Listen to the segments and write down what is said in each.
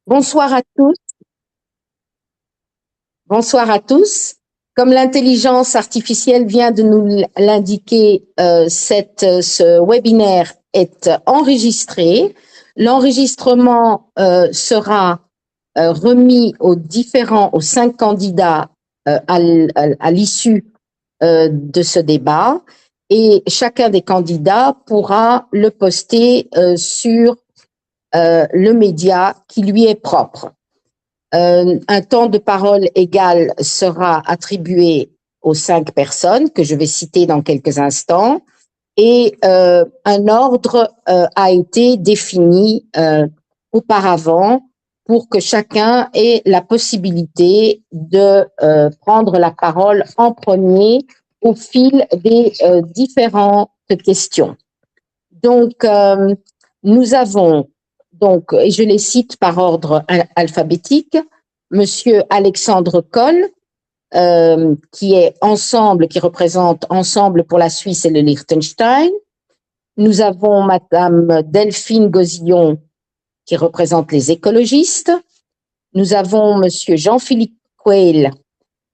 Bonsoir à tous. Bonsoir à tous. Comme l'intelligence artificielle vient de nous l'indiquer, ce webinaire est enregistré. L'enregistrement sera remis aux 5 candidats à l'issue de ce débat et chacun des candidats pourra le poster sur le média qui lui est propre. Un temps de parole égal sera attribué aux 5 personnes que je vais citer dans quelques instants et un ordre a été défini auparavant pour que chacun ait la possibilité de prendre la parole en premier au fil des différentes questions. Donc, nous avons, donc, et je les cite par ordre alphabétique, Monsieur Alexandre Coll, qui représente Ensemble pour la Suisse et le Liechtenstein. Nous avons Madame Delphine Gosillon, qui représente les écologistes. Nous avons Monsieur Jean-Philippe Quayle,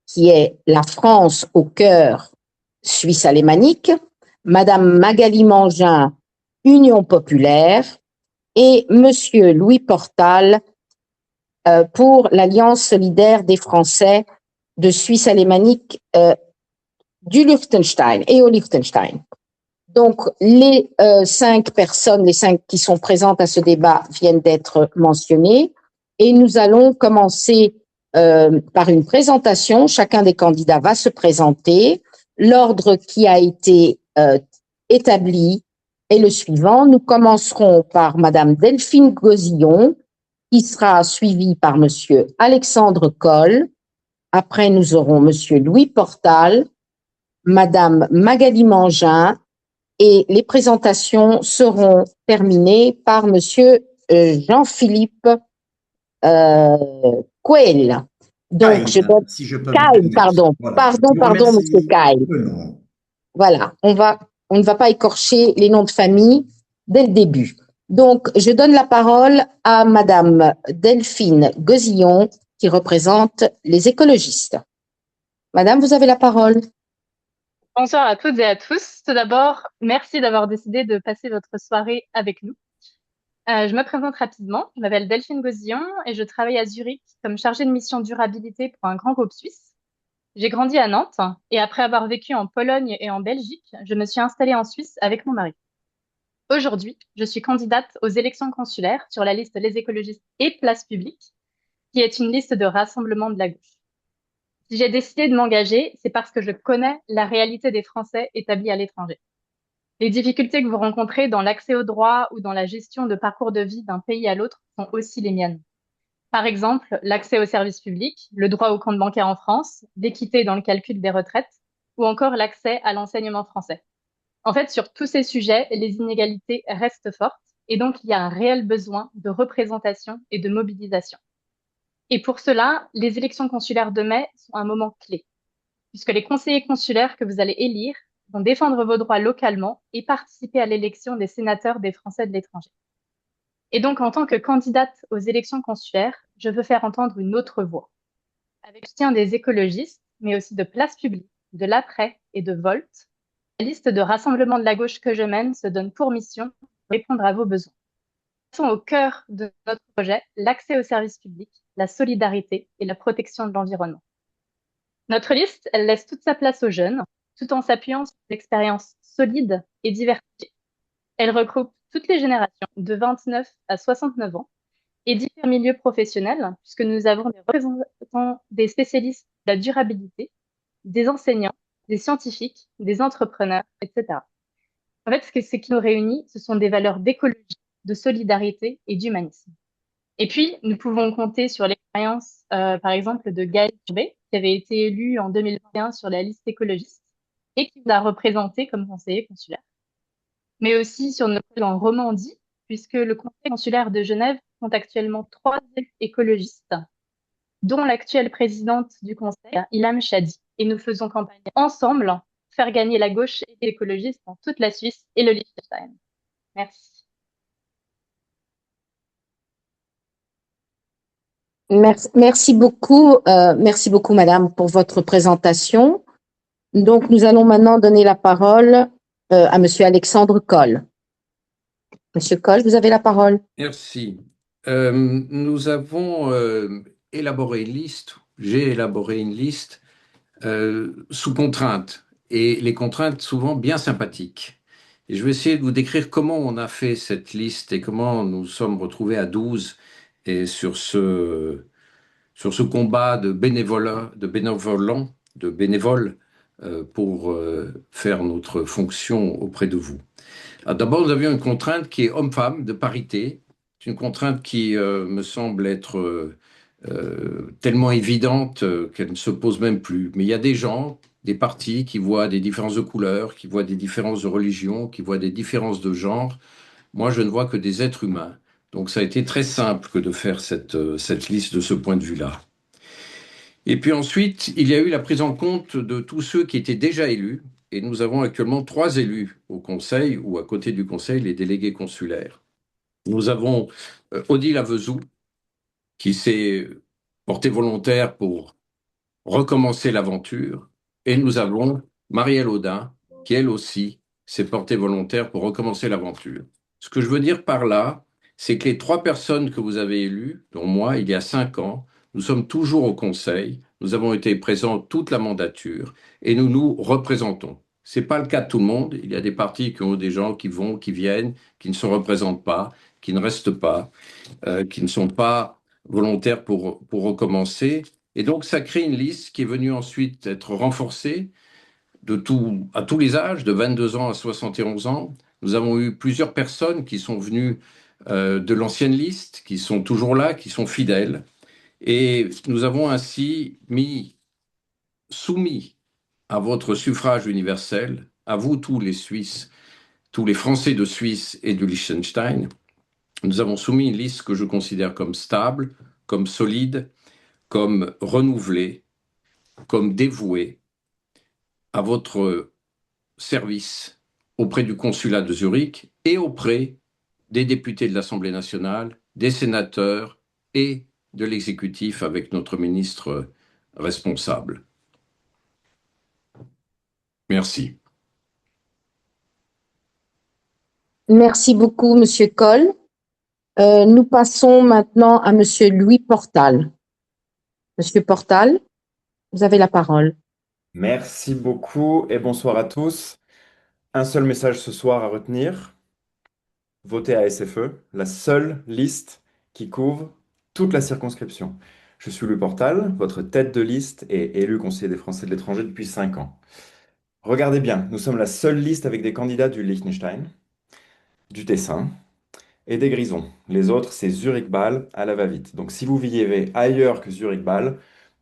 qui est la France au cœur suisse alémanique. Madame Magali Mangin, Union populaire, et Monsieur Louis Portal pour l'Alliance solidaire des Français de Suisse alémanique du Liechtenstein et au Liechtenstein. Donc, les 5 personnes, les 5 qui sont présentes à ce débat viennent d'être mentionnées et nous allons commencer par une présentation. Chacun des candidats va se présenter. L'ordre qui a été établi est le suivant. Nous commencerons par Madame Delphine Gosillon, qui sera suivie par Monsieur Alexandre Coll. Après, nous aurons Monsieur Louis Portal, Madame Magali Mangin, et les présentations seront terminées par Monsieur Jean-Philippe Coel. Donc, je donne si je peux me Kyle, permettre. pardon, Voilà. Je vous pardon, Monsieur remercie. Kyle. Non. Voilà, on ne va pas écorcher les noms de famille dès le début. Donc, je donne la parole à Madame Delphine Gosillon, qui représente les écologistes. Madame, vous avez la parole. Bonsoir à toutes et à tous. Tout d'abord, merci d'avoir décidé de passer votre soirée avec nous. Je me présente rapidement. Je m'appelle Delphine Gosillon et je travaille à Zurich comme chargée de mission durabilité pour un grand groupe suisse. J'ai grandi à Nantes et après avoir vécu en Pologne et en Belgique, je me suis installée en Suisse avec mon mari. Aujourd'hui, je suis candidate aux élections consulaires sur la liste Les écologistes et Place publique, qui est une liste de rassemblement de la gauche. Si j'ai décidé de m'engager, c'est parce que je connais la réalité des Français établis à l'étranger. Les difficultés que vous rencontrez dans l'accès aux droits ou dans la gestion de parcours de vie d'un pays à l'autre sont aussi les miennes. Par exemple, l'accès aux services publics, le droit au compte bancaire en France, l'équité dans le calcul des retraites, ou encore l'accès à l'enseignement français. En fait, sur tous ces sujets, les inégalités restent fortes et donc il y a un réel besoin de représentation et de mobilisation. Et pour cela, les élections consulaires de mai sont un moment clé, puisque les conseillers consulaires que vous allez élire vont défendre vos droits localement et participer à l'élection des sénateurs des Français de l'étranger. Et donc, en tant que candidate aux élections consulaires, je veux faire entendre une autre voix, avec le soutien des écologistes, mais aussi de Place publique, de l'Après et de Volt. La liste de rassemblement de la gauche que je mène se donne pour mission de répondre à vos besoins. Nous sommes au cœur de notre projet, l'accès aux services publics, la solidarité et la protection de l'environnement. Notre liste, elle laisse toute sa place aux jeunes, tout en s'appuyant sur des expériences solides et diversifiées. Elle regroupe toutes les générations de 29 à 69 ans et divers milieux professionnels, puisque nous avons des représentants des spécialistes de la durabilité, des enseignants, des scientifiques, des entrepreneurs, etc. En fait, ce qui nous réunit, ce sont des valeurs d'écologie, de solidarité et d'humanisme. Et puis, nous pouvons compter sur l'expérience, par exemple, de Gaël Turbet, qui avait été élu en 2021 sur la liste écologiste et qui nous a représenté comme conseiller consulaire. Mais aussi sur notre collègue en Romandie, puisque le conseil consulaire de Genève compte actuellement 3 écologistes, dont l'actuelle présidente du conseil, Ilham Chadi. Et nous faisons campagne ensemble pour faire gagner la gauche et les écologistes dans toute la Suisse et le Liechtenstein. Merci. merci beaucoup, madame, pour votre présentation. Donc, nous allons maintenant donner la parole à monsieur Alexandre Coll. Monsieur Coll, vous avez la parole. Merci. Nous avons élaboré une liste, j'ai élaboré une liste sous contraintes, et les contraintes souvent bien sympathiques. Et je vais essayer de vous décrire comment on a fait cette liste et comment nous sommes retrouvés à 12 et sur ce combat de bénévoles pour faire notre fonction auprès de vous. D'abord, nous avions une contrainte qui est homme-femme, de parité. C'est une contrainte qui me semble être tellement évidente qu'elle ne se pose même plus. Mais il y a des gens, des partis qui voient des différences de couleur, qui voient des différences de religion, qui voient des différences de genre. Moi, je ne vois que des êtres humains. Donc, ça a été très simple que de faire cette liste de ce point de vue-là. Et puis ensuite, il y a eu la prise en compte de tous ceux qui étaient déjà élus. Et nous avons actuellement 3 élus au Conseil, ou à côté du Conseil, les délégués consulaires. Nous avons Odile Avezou, qui s'est portée volontaire pour recommencer l'aventure. Et nous avons Marielle Audin, qui elle aussi s'est portée volontaire pour recommencer l'aventure. Ce que je veux dire par là, c'est que les 3 personnes que vous avez élues, dont moi, il y a 5 ans, nous sommes toujours au Conseil, nous avons été présents toute la mandature et nous nous représentons. Ce n'est pas le cas de tout le monde. Il y a des partis qui ont des gens qui vont, qui viennent, qui ne se représentent pas, qui ne restent pas, qui ne sont pas volontaires pour recommencer. Et donc, ça crée une liste qui est venue ensuite être renforcée à tous les âges, de 22 ans à 71 ans. Nous avons eu plusieurs personnes qui sont venues de l'ancienne liste, qui sont toujours là, qui sont fidèles. Et nous avons ainsi soumis à votre suffrage universel, à vous tous les Suisses, tous les Français de Suisse et du Liechtenstein, nous avons soumis une liste que je considère comme stable, comme solide, comme renouvelée, comme dévouée à votre service auprès du consulat de Zurich et auprès des députés de l'Assemblée nationale, des sénateurs et de l'exécutif avec notre ministre responsable. Merci. Merci beaucoup, monsieur Coll. Nous passons maintenant à monsieur Louis Portal. Monsieur Portal, vous avez la parole. Merci beaucoup et bonsoir à tous. Un seul message ce soir à retenir. Votez à SFE, la seule liste qui couvre toute la circonscription. Je suis Louis Portal, votre tête de liste et élu conseiller des Français de l'étranger depuis 5 ans. Regardez bien, nous sommes la seule liste avec des candidats du Liechtenstein, du Tessin et des Grisons. Les autres, c'est Zurich-Bâle à la va-vite. Donc si vous vivez ailleurs que Zurich-Bâle,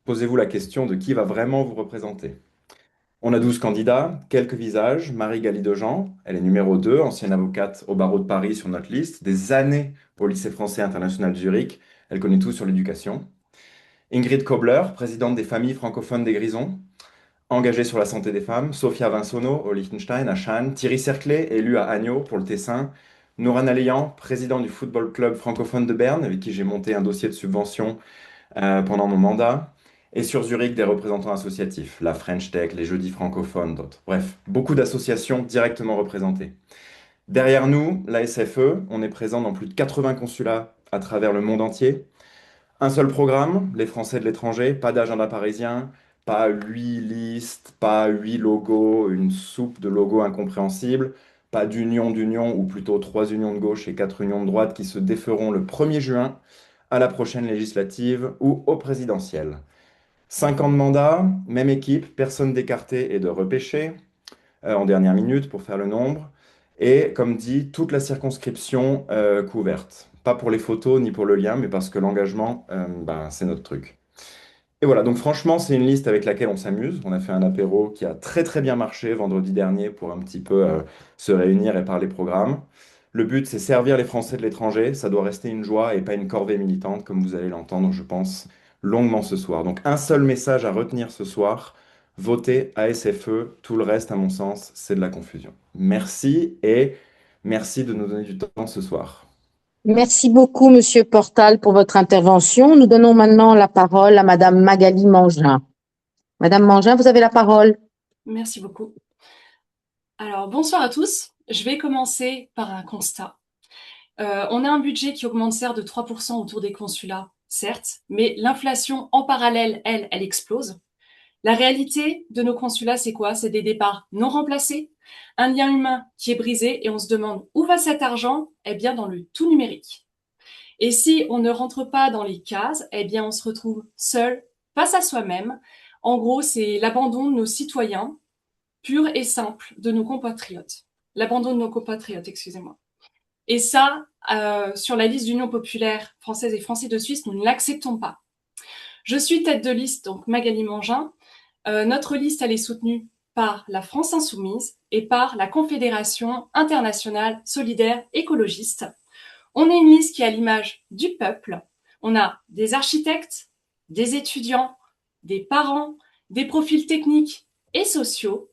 posez-vous la question de qui va vraiment vous représenter. On a 12 candidats, quelques visages. Marie Galli-Dejean, elle est numéro 2, ancienne avocate au barreau de Paris sur notre liste, des années au lycée français international de Zurich, elle connaît tout sur l'éducation. Ingrid Kobler, présidente des familles francophones des Grisons, engagée sur la santé des femmes. Sofia Vinsono au Liechtenstein, à Cannes. Thierry Cerclé, élu à Agneau pour le Tessin. Nouran Aléan, président du football club francophone de Berne, avec qui j'ai monté un dossier de subvention pendant mon mandat. Et sur Zurich, des représentants associatifs, la French Tech, les Jeudis francophones, d'autres. Bref, beaucoup d'associations directement représentées. Derrière nous, la SFE, on est présent dans plus de 80 consulats à travers le monde entier. Un seul programme, les Français de l'étranger, pas d'agenda parisien, pas 8 listes, pas 8 logos, une soupe de logos incompréhensibles, pas d'union, ou plutôt 3 unions de gauche et 4 unions de droite qui se déferont le 1er juin à la prochaine législative ou au présidentiel. 5 ans de mandat, même équipe, personne d'écarté et de repêché en dernière minute pour faire le nombre. Et comme dit, toute la circonscription couverte. Pas pour les photos ni pour le lien, mais parce que l'engagement, c'est notre truc. Et voilà, donc franchement, c'est une liste avec laquelle on s'amuse. On a fait un apéro qui a très très bien marché vendredi dernier pour un petit peu se réunir et parler programme. Le but, c'est servir les Français de l'étranger. Ça doit rester une joie et pas une corvée militante, comme vous allez l'entendre, je pense, longuement ce soir. Donc un seul message à retenir ce soir, votez à SFE. Tout le reste, à mon sens, c'est de la confusion. Merci et merci de nous donner du temps ce soir. Merci beaucoup, Monsieur Portal, pour votre intervention. Nous donnons maintenant la parole à Madame Magali Mangin. Madame Mangin, vous avez la parole. Merci beaucoup. Alors, bonsoir à tous. Je vais commencer par un constat. On a un budget qui augmente certes de 3% autour des consulats, certes, mais l'inflation en parallèle, elle explose. La réalité de nos consulats, c'est quoi? C'est des départs non remplacés, un lien humain qui est brisé et on se demande où va cet argent? Eh bien, dans le tout numérique. Et si on ne rentre pas dans les cases, eh bien, on se retrouve seul, face à soi-même. En gros, c'est l'abandon de nos citoyens, pur et simple, de nos compatriotes. L'abandon de nos compatriotes, excusez-moi. Et ça, sur la liste d'Union populaire française et français de Suisse, nous ne l'acceptons pas. Je suis tête de liste, donc Magali Mangin. Notre liste, elle est soutenue par la France Insoumise et par la Confédération internationale solidaire écologiste. On est une liste qui est à l'image du peuple. On a des architectes, des étudiants, des parents, des profils techniques et sociaux.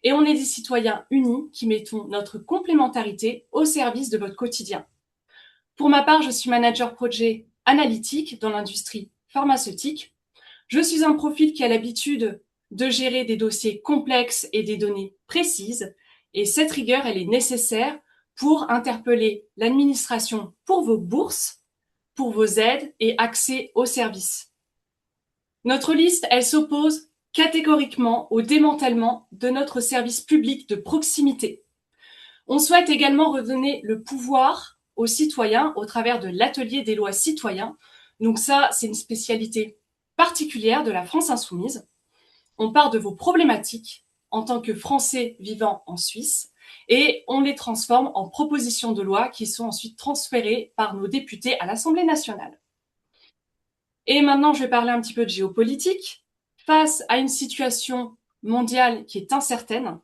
Et on est des citoyens unis qui mettons notre complémentarité au service de votre quotidien. Pour ma part, je suis manager projet analytique dans l'industrie pharmaceutique. Je suis un profil qui a l'habitude de gérer des dossiers complexes et des données précises. Et cette rigueur, elle est nécessaire pour interpeller l'administration pour vos bourses, pour vos aides et accès aux services. Notre liste, elle s'oppose catégoriquement au démantèlement de notre service public de proximité. On souhaite également redonner le pouvoir aux citoyens au travers de l'atelier des lois citoyens. Donc ça, c'est une spécialité particulière de la France insoumise. On part de vos problématiques en tant que Français vivant en Suisse et on les transforme en propositions de loi qui sont ensuite transférées par nos députés à l'Assemblée nationale. Et maintenant, je vais parler un petit peu de géopolitique. Face à une situation mondiale qui est incertaine,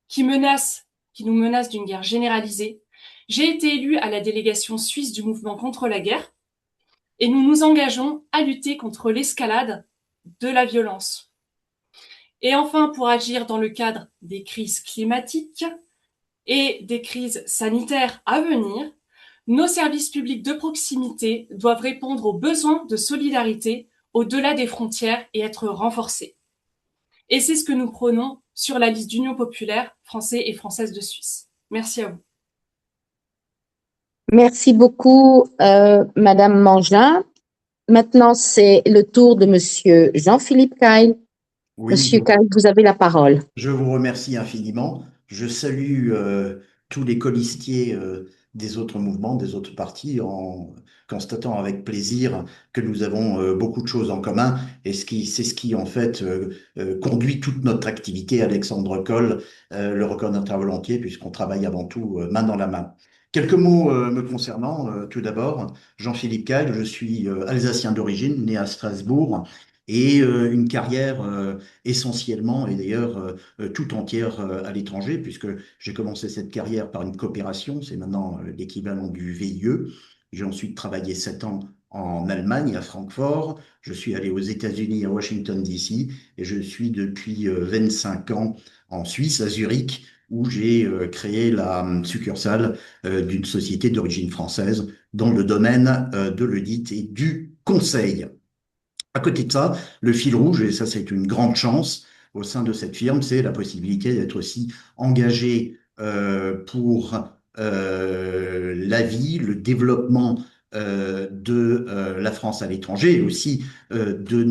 qui nous menace d'une guerre généralisée, j'ai été élue à la délégation suisse du mouvement contre la guerre et nous nous engageons à lutter contre l'escalade de la violence. Et enfin, pour agir dans le cadre des crises climatiques et des crises sanitaires à venir, nos services publics de proximité doivent répondre aux besoins de solidarité au-delà des frontières et être renforcés. Et c'est ce que nous prônons sur la liste d'Union populaire français et française de Suisse. Merci à vous. Merci beaucoup, Madame Mangin. Maintenant, c'est le tour de Monsieur Jean-Philippe Keil. Oui, Monsieur Keil, vous avez la parole. je vous remercie infiniment. Je salue tous les colistiers des autres mouvements, des autres partis, en constatant avec plaisir que nous avons beaucoup de choses en commun. Et c'est ce qui, en fait, conduit toute notre activité. Alexandre Coll le reconnaîtra volontiers, puisqu'on travaille avant tout main dans la main. Quelques mots me concernant. Tout d'abord, Jean-Philippe Keil, je suis alsacien d'origine, né à Strasbourg, et une carrière essentiellement et d'ailleurs tout entière à l'étranger, puisque j'ai commencé cette carrière par une coopération, c'est maintenant l'équivalent du VIE. J'ai ensuite travaillé 7 ans en Allemagne, à Francfort. Je suis allé aux États-Unis, à Washington, D.C. et je suis depuis 25 ans en Suisse, à Zurich, où j'ai créé la succursale d'une société d'origine française dans le domaine de l'audit et du conseil. À côté de ça, le fil rouge, et ça c'est une grande chance au sein de cette firme, c'est la possibilité d'être aussi engagé pour la vie, le développement de la France à l'étranger et aussi de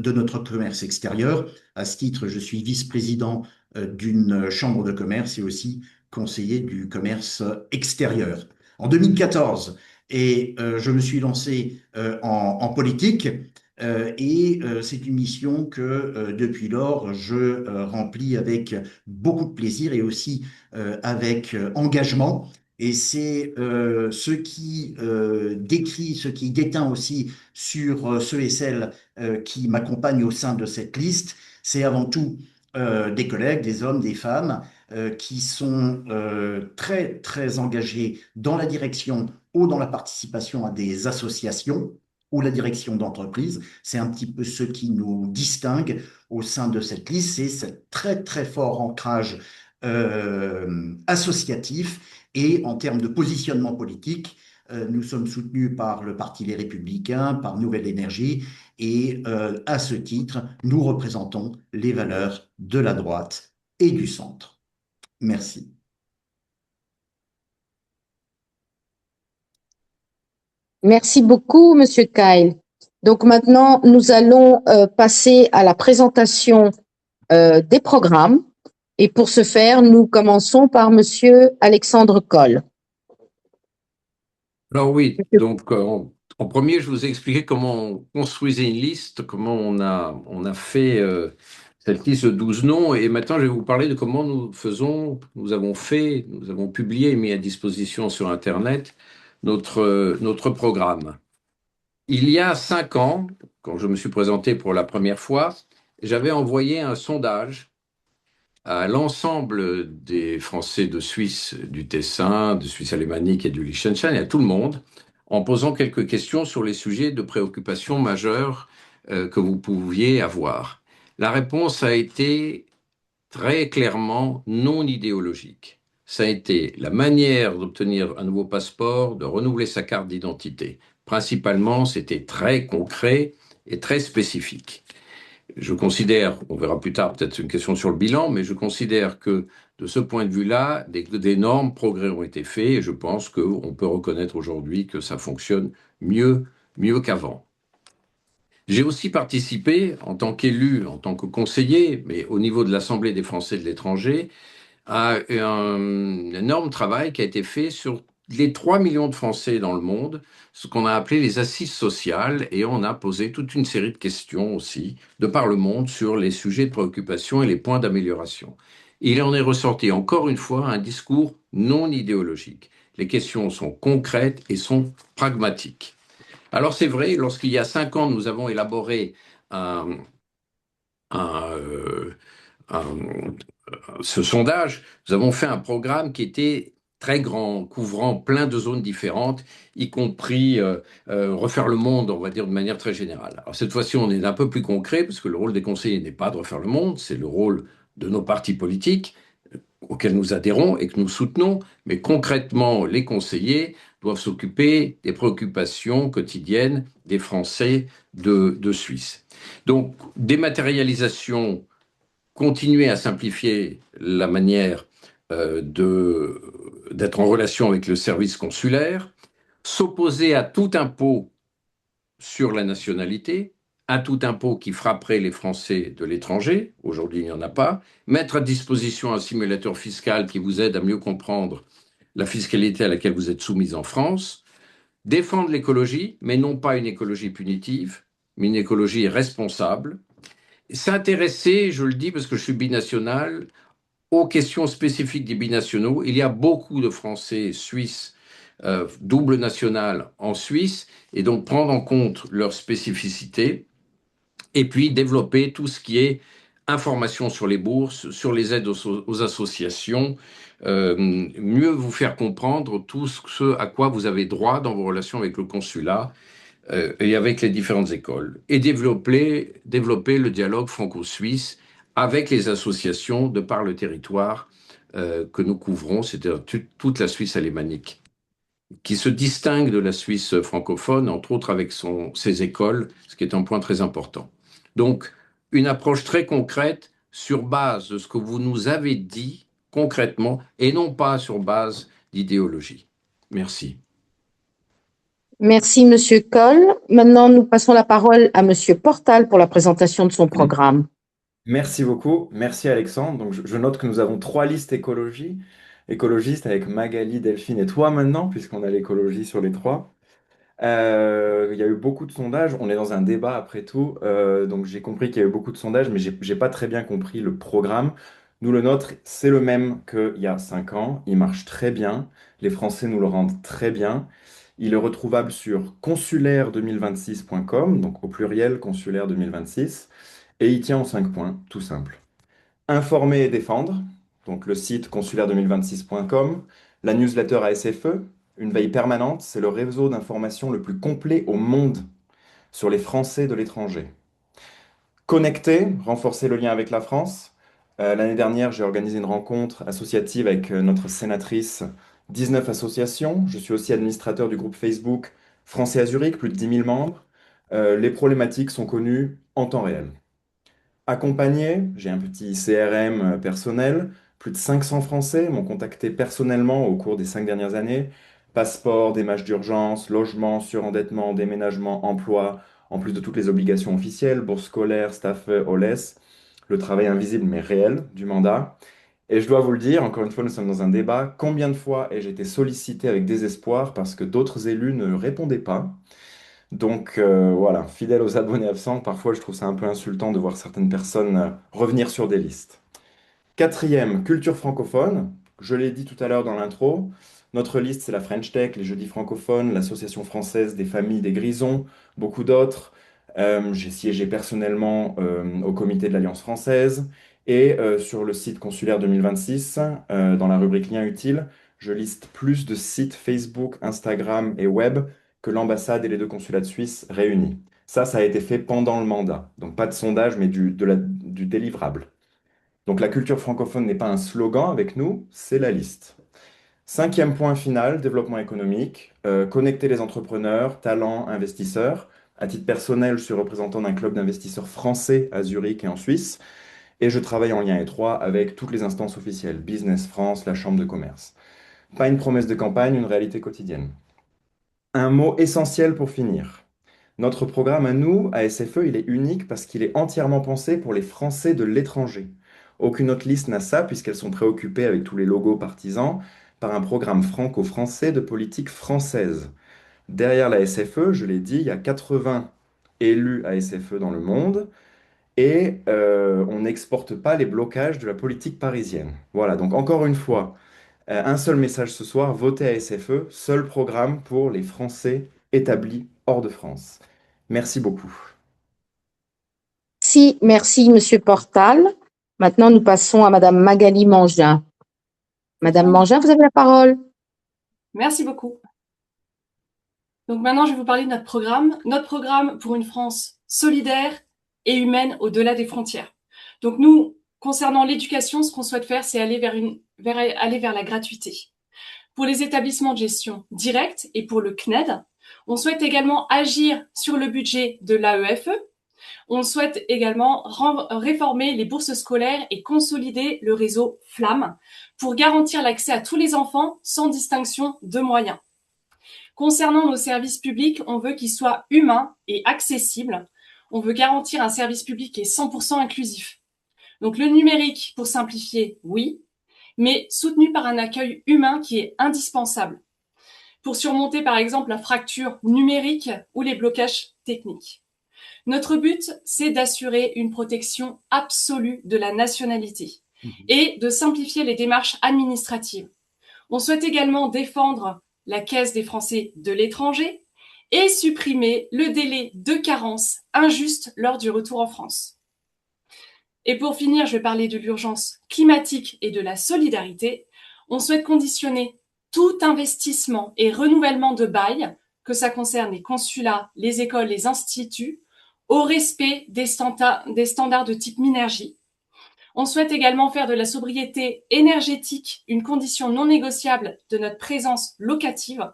notre commerce extérieur. À ce titre, je suis vice-président d'une chambre de commerce et aussi conseiller du commerce extérieur. En 2014, et je me suis lancé en politique et c'est une mission que depuis lors je remplis avec beaucoup de plaisir et aussi avec engagement. Et c'est ce qui décrit, ce qui déteint aussi sur ceux et celles qui m'accompagnent au sein de cette liste, c'est avant tout des collègues, des hommes, des femmes qui sont très, très engagés dans la direction ou dans la participation à des associations ou la direction d'entreprise. C'est un petit peu ce qui nous distingue au sein de cette liste, c'est ce très, très fort ancrage associatif et en termes de positionnement politique. Nous sommes soutenus par le Parti Les Républicains, par Nouvelle Énergie, et à ce titre, nous représentons les valeurs de la droite et du centre. Merci. Merci beaucoup, Monsieur Kyle. Donc maintenant, nous allons passer à la présentation des programmes. Et pour ce faire, nous commençons par Monsieur Alexandre Coll. Alors oui, donc en premier, je vous ai expliqué comment on construisait une liste, comment on a fait cette liste de 12 noms, et maintenant je vais vous parler de comment nous avons publié et mis à disposition sur Internet notre programme. Il y a 5 ans, quand je me suis présenté pour la première fois, j'avais envoyé un sondage à l'ensemble des Français de Suisse, du Tessin, de Suisse alémanique et du Liechtenstein, et à tout le monde, en posant quelques questions sur les sujets de préoccupation majeures que vous pouviez avoir. La réponse a été très clairement non idéologique. Ça a été la manière d'obtenir un nouveau passeport, de renouveler sa carte d'identité. Principalement, c'était très concret et très spécifique. Je considère, on verra plus tard peut-être une question sur le bilan, mais je considère que de ce point de vue-là, d'énormes progrès ont été faits et je pense qu'on peut reconnaître aujourd'hui que ça fonctionne mieux qu'avant. J'ai aussi participé en tant qu'élu, en tant que conseiller, mais au niveau de l'Assemblée des Français de l'étranger, à un énorme travail qui a été fait sur les 3 millions de Français dans le monde, ce qu'on a appelé les assises sociales, et on a posé toute une série de questions aussi, de par le monde, sur les sujets de préoccupation et les points d'amélioration. Il en est ressorti encore une fois un discours non idéologique. Les questions sont concrètes et sont pragmatiques. Alors c'est vrai, lorsqu'il y a 5 ans, nous avons élaboré un, un, un, ce sondage, nous avons fait un programme qui était très grand, couvrant plein de zones différentes, y compris refaire le monde, on va dire de manière très générale. Alors cette fois-ci, on est un peu plus concret, parce que le rôle des conseillers n'est pas de refaire le monde, c'est le rôle de nos partis politiques auxquels nous adhérons et que nous soutenons, mais concrètement, les conseillers doivent s'occuper des préoccupations quotidiennes des Français de Suisse. Donc, dématérialisation, continuer à simplifier la manière d'être en relation avec le service consulaire, s'opposer à tout impôt sur la nationalité, à tout impôt qui frapperait les Français de l'étranger, aujourd'hui il n'y en a pas, mettre à disposition un simulateur fiscal qui vous aide à mieux comprendre la fiscalité à laquelle vous êtes soumise en France, défendre l'écologie, mais non pas une écologie punitive, mais une écologie responsable, s'intéresser, je le dis parce que je suis binational, aux questions spécifiques des binationaux. Il y a beaucoup de Français suisses double national en Suisse, et donc prendre en compte leurs spécificités, et puis développer tout ce qui est information sur les bourses, sur les aides aux associations, mieux vous faire comprendre tout ce à quoi vous avez droit dans vos relations avec le consulat et avec les différentes écoles, et développer le dialogue franco-suisse avec les associations de par le territoire que nous couvrons, c'est-à-dire toute la Suisse alémanique, qui se distingue de la Suisse francophone, entre autres avec ses écoles, ce qui est un point très important. Donc, une approche très concrète sur base de ce que vous nous avez dit concrètement, et non pas sur base d'idéologie. Merci. Merci, Monsieur Coll. Maintenant, nous passons la parole à Monsieur Portal pour la présentation de son programme. Merci beaucoup. Merci Alexandre. Donc, je note que nous avons 3 listes écologistes avec Magali, Delphine et toi maintenant, puisqu'on a l'écologie sur les 3. Il y a eu beaucoup de sondages. On est dans un débat après tout. Donc j'ai compris qu'il y a eu beaucoup de sondages, mais j'ai pas très bien compris le programme. Nous, le nôtre, c'est le même qu'il y a 5 ans. Il marche très bien. Les Français nous le rendent très bien. Il est retrouvable sur consulaire2026.com, donc au pluriel consulaire2026. Et il tient en 5 points, tout simple. Informer et défendre, donc le site consulaire2026.com, la newsletter ASFE, une veille permanente, c'est le réseau d'information le plus complet au monde sur les Français de l'étranger. Connecter, renforcer le lien avec la France, L'année dernière, j'ai organisé une rencontre associative avec notre sénatrice, 19 associations. Je suis aussi administrateur du groupe Facebook Français à Zurich, plus de 10 000 membres. Les problématiques sont connues en temps réel. Accompagné, j'ai un petit CRM personnel. Plus de 500 Français m'ont contacté personnellement au cours des 5 dernières années. Passeport, démarches d'urgence, logement, surendettement, déménagement, emploi, en plus de toutes les obligations officielles, bourse scolaire, staff, OLS, le travail invisible mais réel du mandat. Et je dois vous le dire, encore une fois, nous sommes dans un débat. Combien de fois ai-je été sollicité avec désespoir parce que d'autres élus ne répondaient pas? Donc voilà, fidèle aux abonnés absents, parfois je trouve ça un peu insultant de voir certaines personnes revenir sur des listes. Quatrième, culture francophone. Je l'ai dit tout à l'heure dans l'intro. Notre liste, c'est la French Tech, les Jeudis francophones, l'Association française des familles des Grisons, beaucoup d'autres. J'ai siégé personnellement au comité de l'Alliance française. Et sur le site consulaire 2026, dans la rubrique liens utiles, je liste plus de sites Facebook, Instagram et web que l'ambassade et les deux consulats de Suisse réunis. Ça a été fait pendant le mandat. Donc pas de sondage, mais du délivrable. Donc la culture francophone n'est pas un slogan avec nous, c'est la liste. Cinquième point final, développement économique, connecter les entrepreneurs, talents, investisseurs. À titre personnel, je suis représentant d'un club d'investisseurs français à Zurich et en Suisse, et je travaille en lien étroit avec toutes les instances officielles, Business France, la Chambre de commerce. Pas une promesse de campagne, une réalité quotidienne. Un mot essentiel pour finir. Notre programme à nous, à SFE, il est unique parce qu'il est entièrement pensé pour les Français de l'étranger. Aucune autre liste n'a ça puisqu'elles sont préoccupées avec tous les logos partisans par un programme franco-français de politique française. Derrière la SFE, je l'ai dit, il y a 80 élus à SFE dans le monde et on n'exporte pas les blocages de la politique parisienne. Voilà, donc encore une fois, un seul message ce soir, votez à SFE, seul programme pour les Français établis hors de France. Merci beaucoup. Merci, Monsieur Portal. Maintenant, nous passons à Madame Magali Mangin. Madame Mangin, vous avez la parole. Merci beaucoup. Donc maintenant, je vais vous parler de notre programme pour une France solidaire et humaine au-delà des frontières. Donc nous, concernant l'éducation, ce qu'on souhaite faire, c'est aller vers la gratuité. Pour les établissements de gestion directe et pour le CNED, on souhaite également agir sur le budget de l'AEFE. On souhaite également réformer les bourses scolaires et consolider le réseau FLAM pour garantir l'accès à tous les enfants sans distinction de moyens. Concernant nos services publics, on veut qu'ils soient humains et accessibles. On veut garantir un service public qui est 100% inclusif. Donc le numérique, pour simplifier, oui, mais soutenu par un accueil humain qui est indispensable pour surmonter par exemple la fracture numérique ou les blocages techniques. Notre but, c'est d'assurer une protection absolue de la nationalité et de simplifier les démarches administratives. On souhaite également défendre la Caisse des Français de l'étranger et supprimer le délai de carence injuste lors du retour en France. Et pour finir, je vais parler de l'urgence climatique et de la solidarité. On souhaite conditionner tout investissement et renouvellement de bail, que ça concerne les consulats, les écoles, les instituts, au respect des standards de type Minergie. On souhaite également faire de la sobriété énergétique une condition non négociable de notre présence locative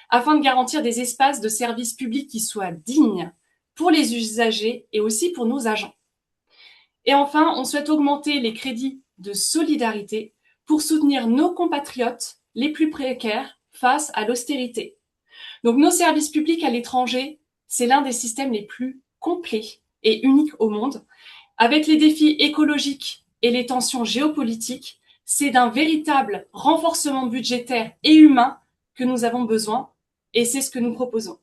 afin de garantir des espaces de services publics qui soient dignes pour les usagers et aussi pour nos agents. Et enfin, on souhaite augmenter les crédits de solidarité pour soutenir nos compatriotes les plus précaires face à l'austérité. Donc nos services publics à l'étranger, c'est l'un des systèmes les plus complets et uniques au monde. Avec les défis écologiques et les tensions géopolitiques, c'est d'un véritable renforcement budgétaire et humain que nous avons besoin, et c'est ce que nous proposons.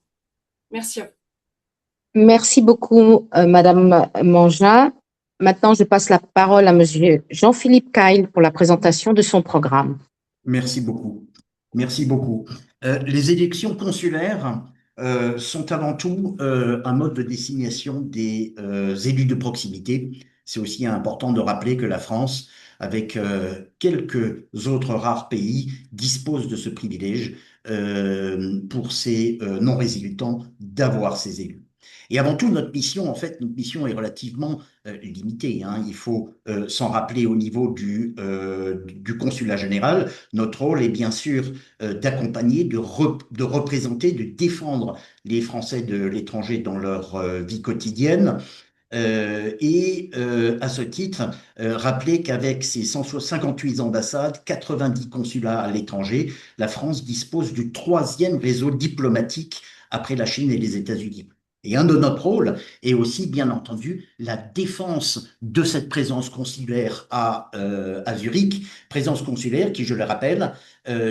Merci à vous. Merci beaucoup, Madame Mangin. Maintenant, je passe la parole à Monsieur Jean-Philippe Kyle pour la présentation de son programme. Merci beaucoup. Merci beaucoup. Les élections consulaires sont avant tout un mode de désignation des élus de proximité. C'est aussi important de rappeler que la France, avec quelques autres rares pays, dispose de ce privilège pour ses non-résidents d'avoir ces élus. Et avant tout, notre mission, en fait, notre mission est relativement limitée, hein. Il faut s'en rappeler au niveau du consulat général. Notre rôle est bien sûr d'accompagner, de représenter, de défendre les Français de l'étranger dans leur vie quotidienne. À ce titre, rappeler qu'avec ses 158 ambassades, 90 consulats à l'étranger, la France dispose du troisième réseau diplomatique après la Chine et les États-Unis. Et un de notre rôle est aussi, bien entendu, la défense de cette présence consulaire à Zurich, présence consulaire qui, je le rappelle,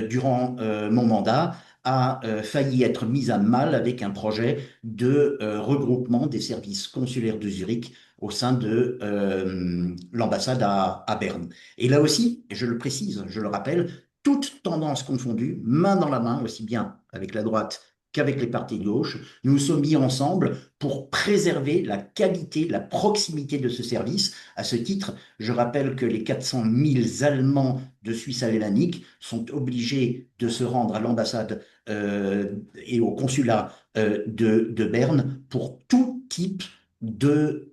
durant mon mandat, a failli être mise à mal avec un projet de regroupement des services consulaires de Zurich au sein de l'ambassade à Berne. Et là aussi, je le précise, je le rappelle, toutes tendances confondues, main dans la main, aussi bien avec la droite qu'avec les partis de gauche, nous nous sommes mis ensemble pour préserver la qualité, la proximité de ce service. À ce titre, je rappelle que les 400 000 Allemands de Suisse alémanique sont obligés de se rendre à l'ambassade et au consulat de Berne pour tout type de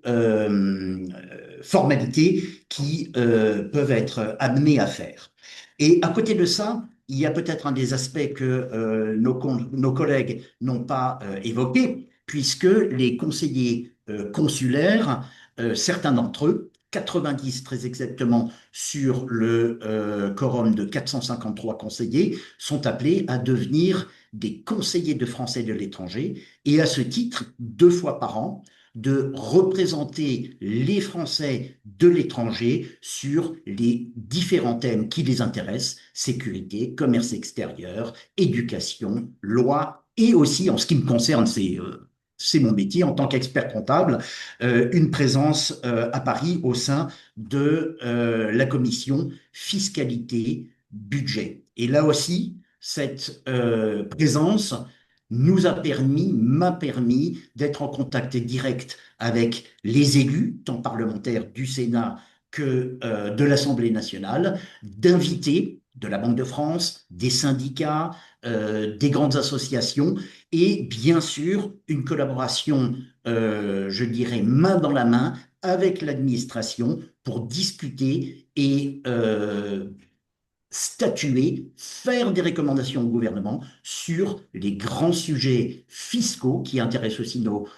formalités qui peuvent être amenées à faire. Et à côté de ça, il y a peut-être un des aspects que nos collègues n'ont pas évoqué, puisque les conseillers consulaires, certains d'entre eux, 90 très exactement sur le quorum de 453 conseillers, sont appelés à devenir des conseillers de Français de l'étranger et à ce titre, 2 fois par an, de représenter les Français de l'étranger sur les différents thèmes qui les intéressent, sécurité, commerce extérieur, éducation, loi, et aussi, en ce qui me concerne, c'est mon métier en tant qu'expert comptable, une présence à Paris au sein de la commission fiscalité budget. Et là aussi, cette présence m'a permis d'être en contact direct avec les élus, tant parlementaires du Sénat que de l'Assemblée nationale, d'inviter de la Banque de France, des syndicats, des grandes associations et bien sûr une collaboration, je dirais, main dans la main avec l'administration pour discuter et statuer, faire des recommandations au gouvernement sur les grands sujets fiscaux qui intéressent aussi nos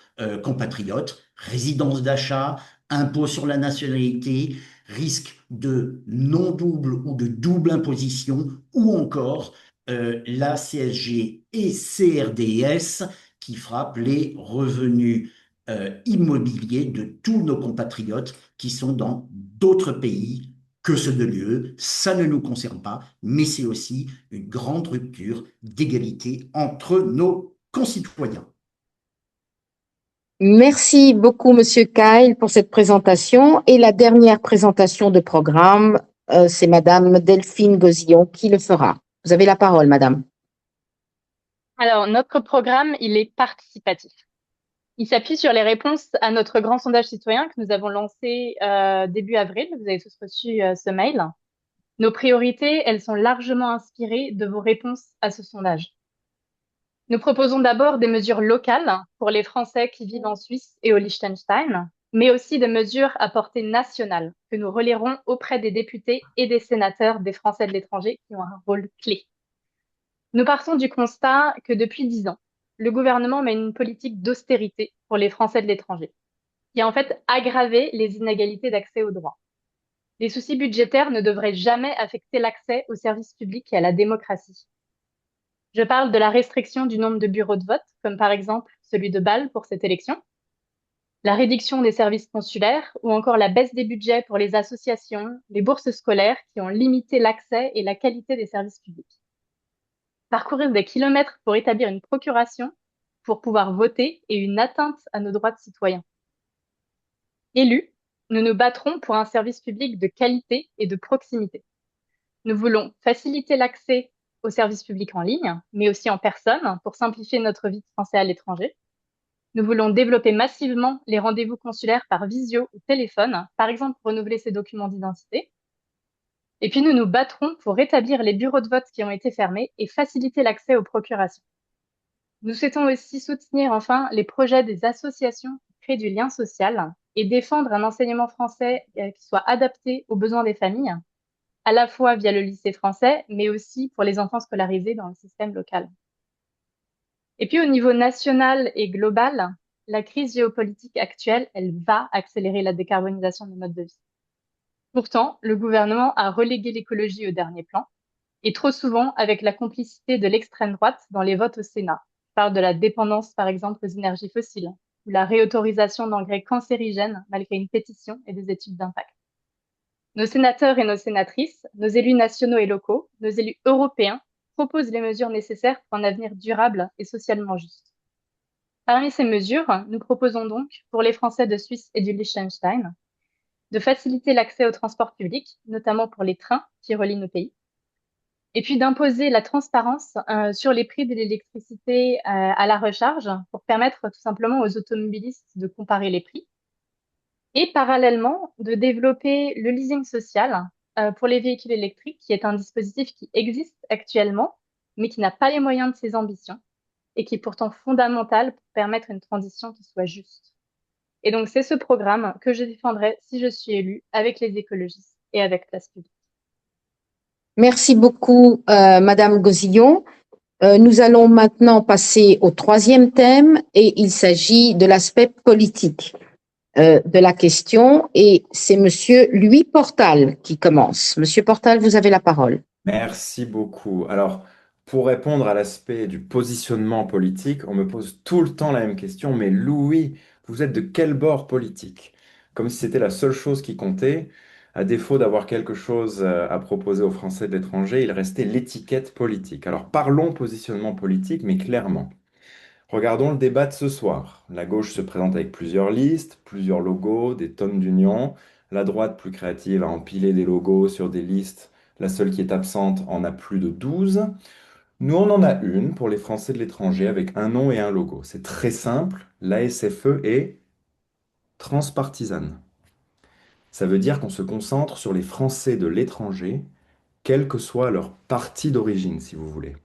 compatriotes, résidence d'achat, impôt sur la nationalité, risque de non-double ou de double imposition, ou encore la CSG et CRDS qui frappent les revenus immobiliers de tous nos compatriotes qui sont dans d'autres pays que ceux de l'UE. Ça ne nous concerne pas, mais c'est aussi une grande rupture d'égalité entre nos concitoyens. Merci beaucoup, Monsieur Kyle, pour cette présentation. Et la dernière présentation de programme, c'est Madame Delphine Gozillon qui le fera. Vous avez la parole, Madame. Alors, notre programme, il est participatif. Il s'appuie sur les réponses à notre grand sondage citoyen que nous avons lancé début avril. Vous avez tous reçu ce mail. Nos priorités, elles sont largement inspirées de vos réponses à ce sondage. Nous proposons d'abord des mesures locales pour les Français qui vivent en Suisse et au Liechtenstein, mais aussi des mesures à portée nationale que nous relierons auprès des députés et des sénateurs des Français de l'étranger qui ont un rôle clé. Nous partons du constat que depuis 10 ans, le gouvernement mène une politique d'austérité pour les Français de l'étranger, qui a en fait aggravé les inégalités d'accès aux droits. Les soucis budgétaires ne devraient jamais affecter l'accès aux services publics et à la démocratie. Je parle de la restriction du nombre de bureaux de vote, comme par exemple celui de Bâle pour cette élection, la réduction des services consulaires ou encore la baisse des budgets pour les associations, les bourses scolaires qui ont limité l'accès et la qualité des services publics. Parcourir des kilomètres pour établir une procuration, pour pouvoir voter est une atteinte à nos droits de citoyens. Élus, nous nous battrons pour un service public de qualité et de proximité. Nous voulons faciliter l'accès aux services publics en ligne, mais aussi en personne pour simplifier notre vie de Français à l'étranger. Nous voulons développer massivement les rendez-vous consulaires par visio ou téléphone, par exemple pour renouveler ses documents d'identité. Et puis nous nous battrons pour rétablir les bureaux de vote qui ont été fermés et faciliter l'accès aux procurations. Nous souhaitons aussi soutenir enfin les projets des associations qui créent du lien social et défendre un enseignement français qui soit adapté aux besoins des familles, à la fois via le lycée français, mais aussi pour les enfants scolarisés dans le système local. Et puis au niveau national et global, la crise géopolitique actuelle, elle va accélérer la décarbonisation des modes de vie. Pourtant, le gouvernement a relégué l'écologie au dernier plan, et trop souvent avec la complicité de l'extrême droite dans les votes au Sénat. Je parle de la dépendance, par exemple, aux énergies fossiles, ou la réautorisation d'engrais cancérigènes malgré une pétition et des études d'impact. Nos sénateurs et nos sénatrices, nos élus nationaux et locaux, nos élus européens proposent les mesures nécessaires pour un avenir durable et socialement juste. Parmi ces mesures, nous proposons donc, pour les Français de Suisse et du Liechtenstein, de faciliter l'accès au transport public, notamment pour les trains qui relient nos pays, et puis d'imposer la transparence sur les prix de l'électricité à la recharge pour permettre tout simplement aux automobilistes de comparer les prix, et parallèlement de développer le leasing social pour les véhicules électriques, qui est un dispositif qui existe actuellement, mais qui n'a pas les moyens de ses ambitions et qui est pourtant fondamental pour permettre une transition qui soit juste. Et donc, c'est ce programme que je défendrai si je suis élue avec les écologistes et avec Place Publique. Merci beaucoup, Madame Gosillon. Nous allons maintenant passer au troisième thème et il s'agit de l'aspect politique de la question et c'est Monsieur Louis Portal qui commence. Monsieur Portal, vous avez la parole. Merci beaucoup. Alors, pour répondre à l'aspect du positionnement politique, on me pose tout le temps la même question, mais Louis, vous êtes de quel bord politique? Comme si c'était la seule chose qui comptait. À défaut d'avoir quelque chose à proposer aux Français de l'étranger, il restait l'étiquette politique. Alors, parlons positionnement politique, mais clairement. Regardons le débat de ce soir. La gauche se présente avec plusieurs listes, plusieurs logos, des tonnes d'unions. La droite, plus créative, a empilé des logos sur des listes. La seule qui est absente en a plus de 12. Nous, on en a une pour les Français de l'étranger avec un nom et un logo. C'est très simple. L'ASFE est transpartisane. Ça veut dire qu'on se concentre sur les Français de l'étranger, quel que soit leur parti d'origine, si vous voulez.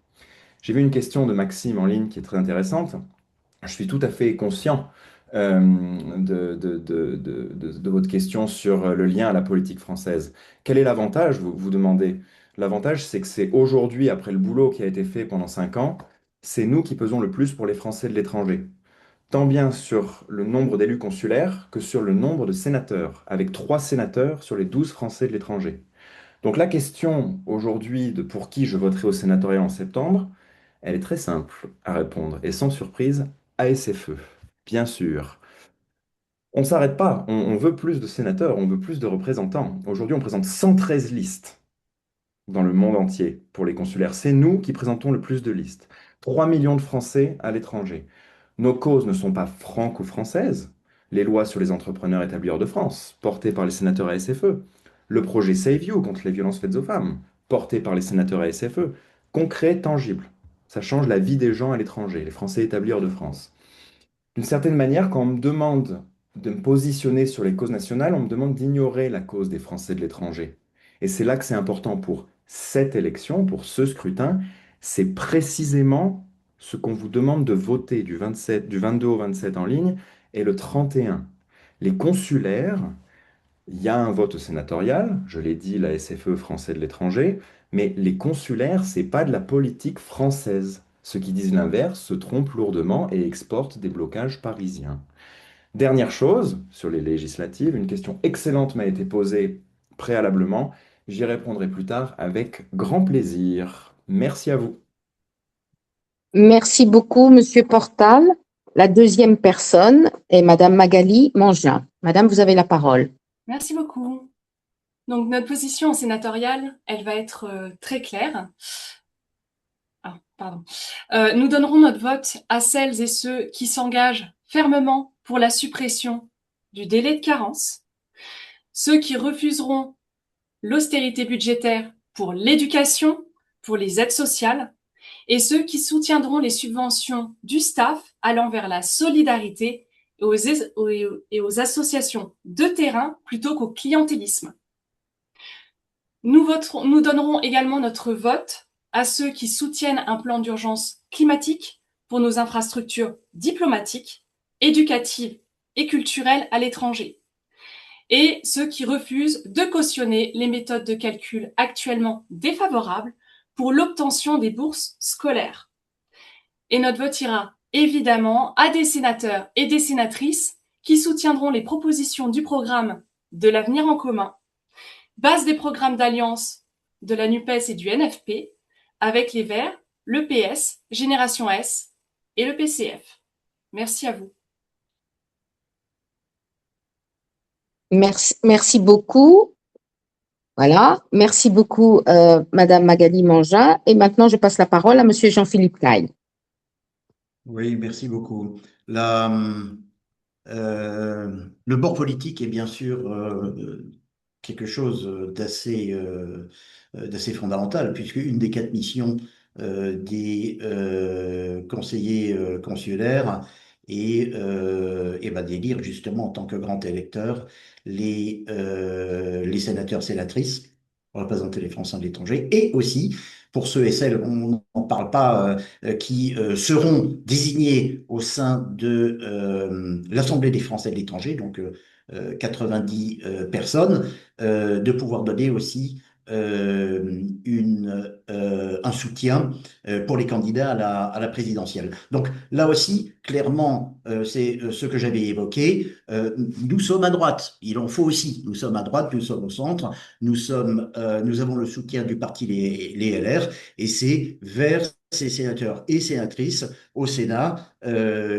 J'ai vu une question de Maxime en ligne qui est très intéressante. Je suis tout à fait conscient de votre question sur le lien à la politique française. Quel est l'avantage, vous vous demandez? L'avantage, c'est que c'est aujourd'hui, après le boulot qui a été fait pendant 5 ans, c'est nous qui pesons le plus pour les Français de l'étranger. Tant bien sur le nombre d'élus consulaires que sur le nombre de sénateurs, avec 3 sénateurs sur les 12 Français de l'étranger. Donc la question aujourd'hui de pour qui je voterai au sénatorial en septembre, elle est très simple à répondre et sans surprise, ASFE, bien sûr. On ne s'arrête pas, on veut plus de sénateurs, on veut plus de représentants. Aujourd'hui, on présente 113 listes dans le monde entier pour les consulaires. C'est nous qui présentons le plus de listes. 3 millions de Français à l'étranger. Nos causes ne sont pas franco-françaises. Les lois sur les entrepreneurs établis hors de France, portées par les sénateurs ASFE. Le projet Save You contre les violences faites aux femmes, porté par les sénateurs ASFE. Concret, tangible. Ça change la vie des gens à l'étranger, les Français établis hors de France. D'une certaine manière, quand on me demande de me positionner sur les causes nationales, on me demande d'ignorer la cause des Français de l'étranger. Et c'est là que c'est important pour cette élection, pour ce scrutin. C'est précisément ce qu'on vous demande de voter du 22 au 27 en ligne et le 31. Les consulaires, il y a un vote sénatorial, je l'ai dit, la SFE français de l'étranger, mais les consulaires, c'est pas de la politique française. Ceux qui disent l'inverse se trompent lourdement et exportent des blocages parisiens. Dernière chose, sur les législatives, une question excellente m'a été posée préalablement. J'y répondrai plus tard avec grand plaisir. Merci à vous. Merci beaucoup, Monsieur Portal. La deuxième personne est Madame Magali Mangin. Madame, vous avez la parole. Merci beaucoup. Donc, notre position sénatoriale, elle va être très claire. Ah, pardon. Nous donnerons notre vote à celles et ceux qui s'engagent fermement pour la suppression du délai de carence, ceux qui refuseront l'austérité budgétaire pour l'éducation, pour les aides sociales, et ceux qui soutiendront les subventions du staff allant vers la solidarité et aux associations de terrain plutôt qu'au clientélisme. Nous donnerons également notre vote à ceux qui soutiennent un plan d'urgence climatique pour nos infrastructures diplomatiques, éducatives et culturelles à l'étranger, et ceux qui refusent de cautionner les méthodes de calcul actuellement défavorables pour l'obtention des bourses scolaires. Et notre vote ira évidemment à des sénateurs et des sénatrices qui soutiendront les propositions du programme de l'avenir en commun, base des programmes d'alliance de la NUPES et du NFP, avec les Verts, le PS, Génération S et le PCF. Merci à vous. Merci beaucoup. Voilà. Merci beaucoup, Madame Magali Mangin. Et maintenant, je passe la parole à Monsieur Jean-Philippe Caille. Oui, merci beaucoup. Le bord politique est bien sûr quelque chose d'assez fondamental, puisque une des quatre missions des conseillers consulaires est d'élire justement en tant que grand électeur les sénateurs, sénatrices, représenter les Français de l'étranger, et aussi pour ceux et celles, on n'en parle pas, qui seront désignés au sein de l'Assemblée des Français de l'étranger, donc 90 personnes, de pouvoir donner aussi un soutien pour les candidats à la présidentielle. Donc là aussi, clairement, c'est ce que j'avais évoqué. Nous sommes à droite, il en faut aussi. Nous sommes à droite, nous sommes au centre, nous avons le soutien du parti les LR, et c'est vers ces sénateurs et sénatrices au Sénat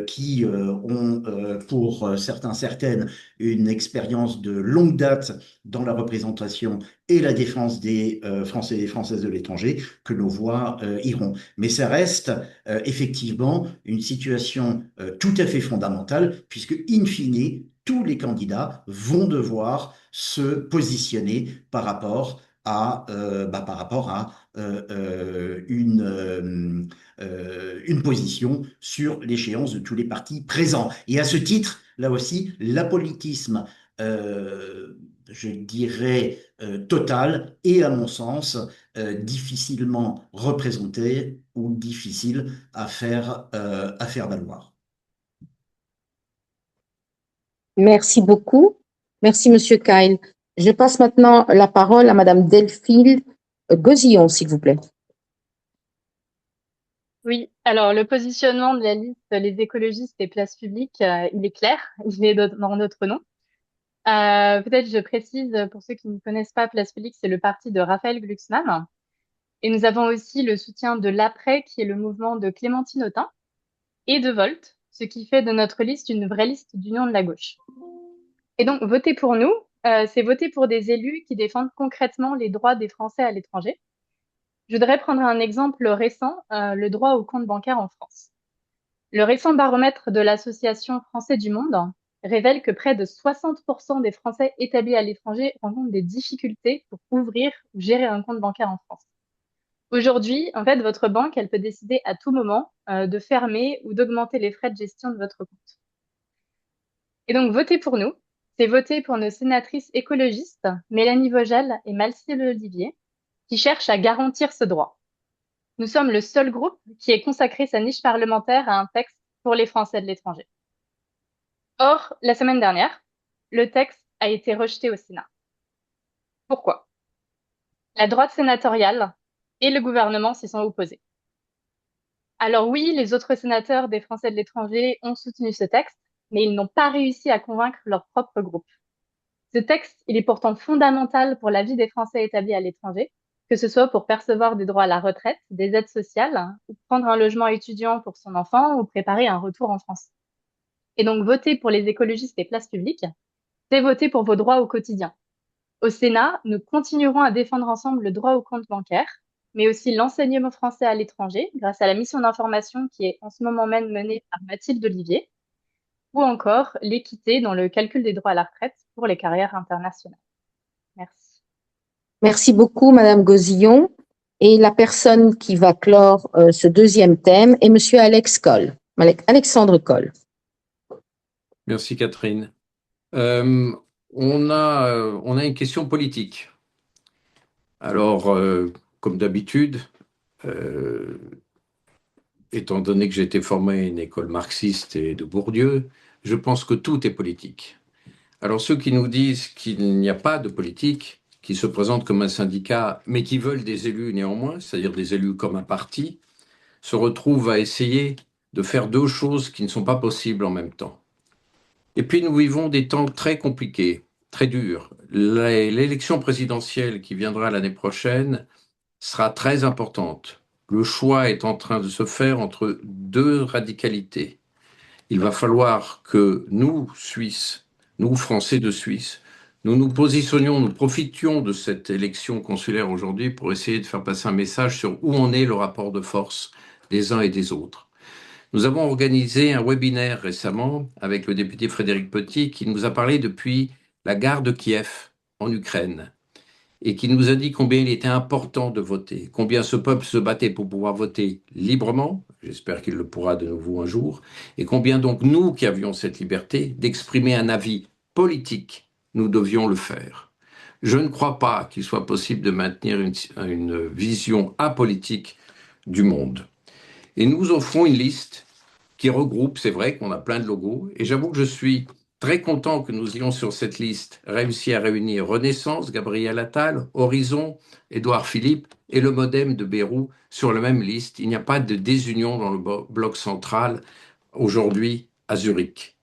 qui ont, pour certaines, une expérience de longue date dans la représentation et la défense des Français et des Françaises de l'étranger, que nos voix iront. Mais ça reste effectivement une situation tout à fait fondamentale, puisque, in fine, tous les candidats vont devoir se positionner par rapport à une position sur l'échéance de tous les partis présents. Et à ce titre, là aussi, l'apolitisme, je dirais, total, et à mon sens, difficilement représenté ou difficile à faire valoir. Merci beaucoup. Merci, Monsieur Kyle. Je passe maintenant la parole à Madame Delphine Gosillon, s'il vous plaît. Oui, alors le positionnement de la liste Les écologistes et Place Publique, il est clair, il est dans notre nom. Peut-être je précise pour ceux qui ne connaissent pas Place Publique, c'est le parti de Raphaël Glucksmann. Et nous avons aussi le soutien de l'Après, qui est le mouvement de Clémentine Autain, et de Volt, ce qui fait de notre liste une vraie liste d'union de la gauche. Et donc, voter pour nous, c'est voter pour des élus qui défendent concrètement les droits des Français à l'étranger. Je voudrais prendre un exemple récent, le droit au compte bancaire en France. Le récent baromètre de l'Association Français du Monde révèle que près de 60% des Français établis à l'étranger rencontrent des difficultés pour ouvrir ou gérer un compte bancaire en France. Aujourd'hui, en fait, votre banque, elle peut décider à tout moment de fermer ou d'augmenter les frais de gestion de votre compte. Et donc, voter pour nous, c'est voter pour nos sénatrices écologistes, Mélanie Vogel et Mathilde Olivier, qui cherchent à garantir ce droit. Nous sommes le seul groupe qui ait consacré sa niche parlementaire à un texte pour les Français de l'étranger. Or, la semaine dernière, le texte a été rejeté au Sénat. Pourquoi? La droite sénatoriale et le gouvernement s'y sont opposés. Alors oui, les autres sénateurs des Français de l'étranger ont soutenu ce texte, mais ils n'ont pas réussi à convaincre leur propre groupe. Ce texte, il est pourtant fondamental pour la vie des Français établis à l'étranger, que ce soit pour percevoir des droits à la retraite, des aides sociales, ou prendre un logement étudiant pour son enfant, ou préparer un retour en France. Et donc, voter pour les écologistes et places publiques, c'est voter pour vos droits au quotidien. Au Sénat, nous continuerons à défendre ensemble le droit au compte bancaire, mais aussi l'enseignement français à l'étranger, grâce à la mission d'information qui est en ce moment même menée par Mathilde Olivier, ou encore l'équité dans le calcul des droits à la retraite pour les carrières internationales. Merci. Merci beaucoup, Madame Gosillon. Et la personne qui va clore ce deuxième thème est Monsieur Alexandre Coll. Merci, Catherine. On a une question politique. Alors, comme d'habitude, étant donné que j'ai été formé à une école marxiste et de Bourdieu, je pense que tout est politique. Alors ceux qui nous disent qu'il n'y a pas de politique, qui se présentent comme un syndicat, mais qui veulent des élus néanmoins, c'est-à-dire des élus comme un parti, se retrouvent à essayer de faire deux choses qui ne sont pas possibles en même temps. Et puis nous vivons des temps très compliqués, très durs. L'élection présidentielle qui viendra l'année prochaine sera très importante. Le choix est en train de se faire entre deux radicalités. Il va falloir que nous, Suisses, nous, Français de Suisse, nous nous positionnions, nous profitions de cette élection consulaire aujourd'hui pour essayer de faire passer un message sur où en est le rapport de force des uns et des autres. Nous avons organisé un webinaire récemment avec le député Frédéric Petit qui nous a parlé depuis la gare de Kiev en Ukraine et qui nous a dit combien il était important de voter, combien ce peuple se battait pour pouvoir voter librement, j'espère qu'il le pourra de nouveau un jour, et combien donc nous qui avions cette liberté d'exprimer un avis politique, nous devions le faire. Je ne crois pas qu'il soit possible de maintenir une vision apolitique du monde. Et nous offrons une liste qui regroupe, c'est vrai qu'on a plein de logos, et j'avoue que je suis très content que nous ayons sur cette liste réussi à réunir Renaissance, Gabriel Attal, Horizon, Édouard Philippe et le Modem de Bérou sur la même liste. Il n'y a pas de désunion dans le bloc central aujourd'hui à Zurich.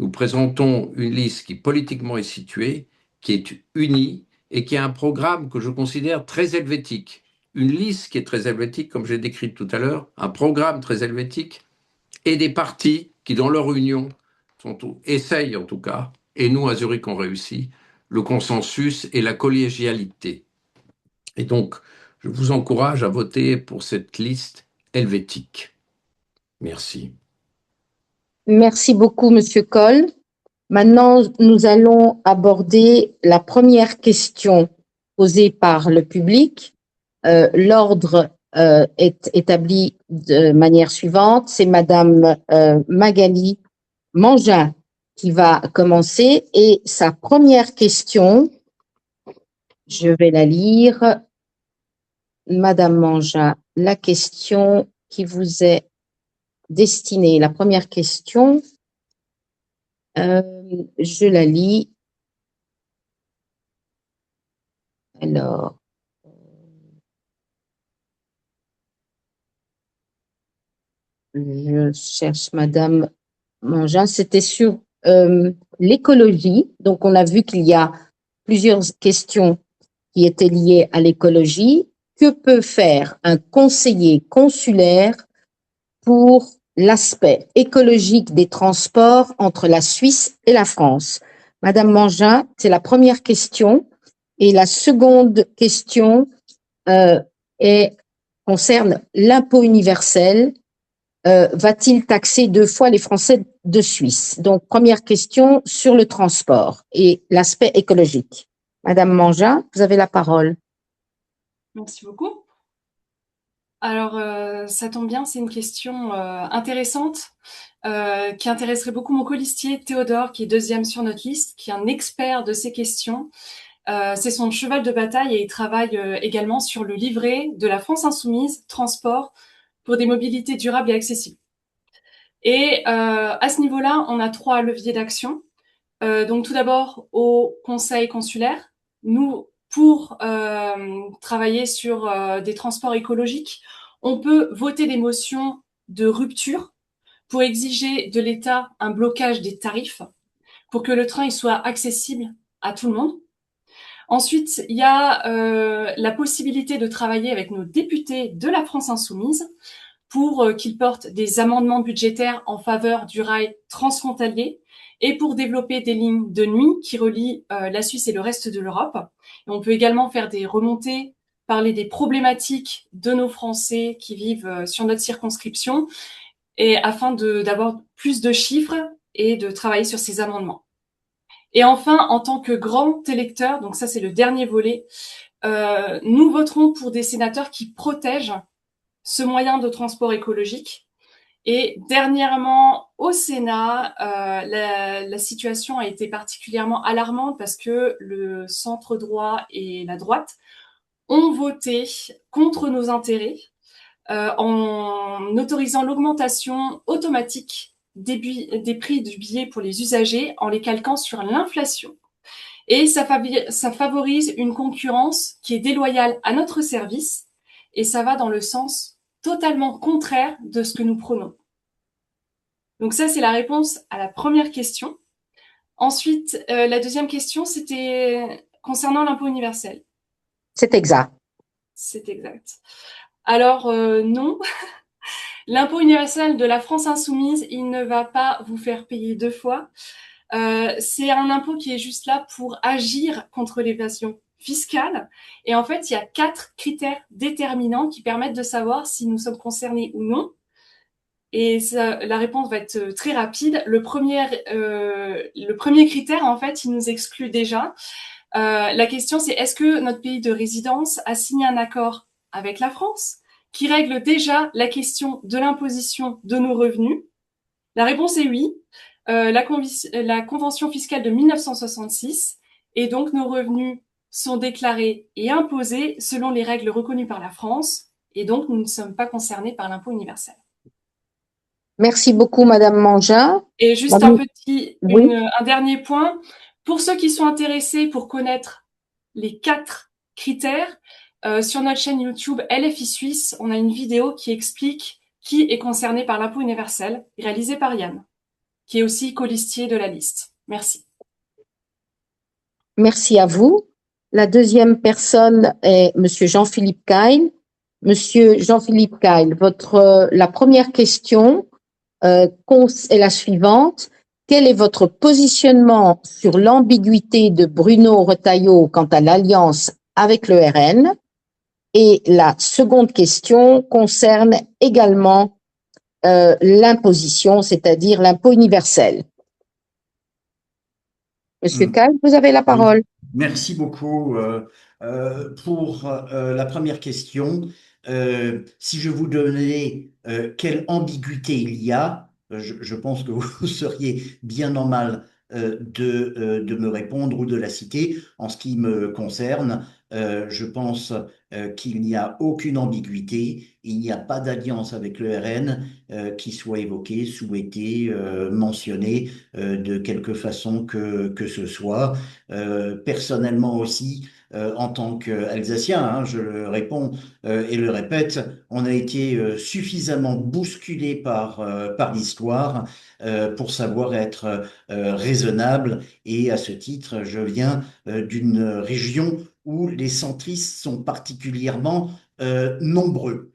Nous présentons une liste qui politiquement est située, qui est unie et qui a un programme que je considère très helvétique. Une liste qui est très helvétique, comme j'ai décrit tout à l'heure, un programme très helvétique et des partis qui, dans leur union, essayent en tout cas, et nous à Zurich on réussit, le consensus et la collégialité. Et donc, je vous encourage à voter pour cette liste helvétique. Merci. Merci beaucoup, Monsieur Coll. Maintenant, nous allons aborder la première question posée par le public. L'ordre est établi de manière suivante. C'est Madame Magali Mangin qui va commencer et sa première question, je vais la lire. Madame Mangin, la question qui vous est destinée, la première question, je la lis. Alors, je cherche Madame Mangin, c'était sur l'écologie. Donc, on a vu qu'il y a plusieurs questions qui étaient liées à l'écologie. Que peut faire un conseiller consulaire pour l'aspect écologique des transports entre la Suisse et la France? Madame Mangin, c'est la première question. Et la seconde question concerne l'impôt universel. Va-t-il taxer deux fois les Français de Suisse? Donc, première question sur le transport et l'aspect écologique. Madame Mangin, vous avez la parole. Merci beaucoup. Alors, ça tombe bien, c'est une question intéressante qui intéresserait beaucoup mon colistier Théodore, qui est deuxième sur notre liste, qui est un expert de ces questions. C'est son cheval de bataille et il travaille également sur le livret de la France Insoumise, Transport, pour des mobilités durables et accessibles. Et à ce niveau-là, on a 3 leviers d'action. Donc tout d'abord, au conseil consulaire, nous, pour travailler sur des transports écologiques, on peut voter des motions de rupture pour exiger de l'État un blocage des tarifs pour que le train il soit accessible à tout le monde. Ensuite, il y a la possibilité de travailler avec nos députés de la France Insoumise pour qu'ils portent des amendements budgétaires en faveur du rail transfrontalier et pour développer des lignes de nuit qui relient la Suisse et le reste de l'Europe. Et on peut également faire des remontées, parler des problématiques de nos Français qui vivent sur notre circonscription et afin d'avoir plus de chiffres et de travailler sur ces amendements. Et enfin, en tant que grand électeur, donc ça c'est le dernier volet, nous voterons pour des sénateurs qui protègent ce moyen de transport écologique. Et dernièrement, au Sénat, la situation a été particulièrement alarmante parce que le centre droit et la droite ont voté contre nos intérêts en autorisant l'augmentation automatique des prix du billet pour les usagers en les calquant sur l'inflation. Et ça favorise une concurrence qui est déloyale à notre service et ça va dans le sens totalement contraire de ce que nous prônons. Donc ça, c'est la réponse à la première question. Ensuite, la deuxième question, c'était concernant l'impôt universel. C'est exact. C'est exact. Alors, non. L'impôt universel de la France insoumise, il ne va pas vous faire payer deux fois. C'est un impôt qui est juste là pour agir contre l'évasion fiscale. Et en fait, il y a 4 critères déterminants qui permettent de savoir si nous sommes concernés ou non. Et ça, la réponse va être très rapide. Le premier critère, en fait, il nous exclut déjà. La question, c'est est-ce que notre pays de résidence a signé un accord avec la France qui règle déjà la question de l'imposition de nos revenus? La réponse est oui. La convention fiscale de 1966, et donc nos revenus sont déclarés et imposés selon les règles reconnues par la France, et donc nous ne sommes pas concernés par l'impôt universel. Merci beaucoup, Madame Mangin. Et juste un dernier point, pour ceux qui sont intéressés pour connaître les 4 critères, sur notre chaîne YouTube LFI Suisse, on a une vidéo qui explique qui est concerné par l'impôt universel, réalisée par Yann, qui est aussi colistier de la liste. Merci. Merci à vous. La deuxième personne est Monsieur Jean-Philippe Keil. Monsieur Jean-Philippe Keil, la première question est la suivante. Quel est votre positionnement sur l'ambiguïté de Bruno Retailleau quant à l'alliance avec le RN? Et la seconde question concerne également l'imposition, c'est-à-dire l'impôt universel. Monsieur Keil, vous avez la parole. Merci beaucoup. Pour la première question, si je vous donnais quelle ambiguïté il y a, je pense que vous seriez bien en mal de me répondre ou de la citer. En ce qui me concerne, je pense qu'il n'y a aucune ambiguïté, il n'y a pas d'alliance avec le RN qui soit évoquée, souhaitée, mentionnée de quelque façon que ce soit. Personnellement aussi, en tant qu'Alsacien, hein, je le réponds et le répète, on a été suffisamment bousculé par l'histoire pour savoir être raisonnable. Et à ce titre, je viens d'une région où les centristes sont particulièrement nombreux.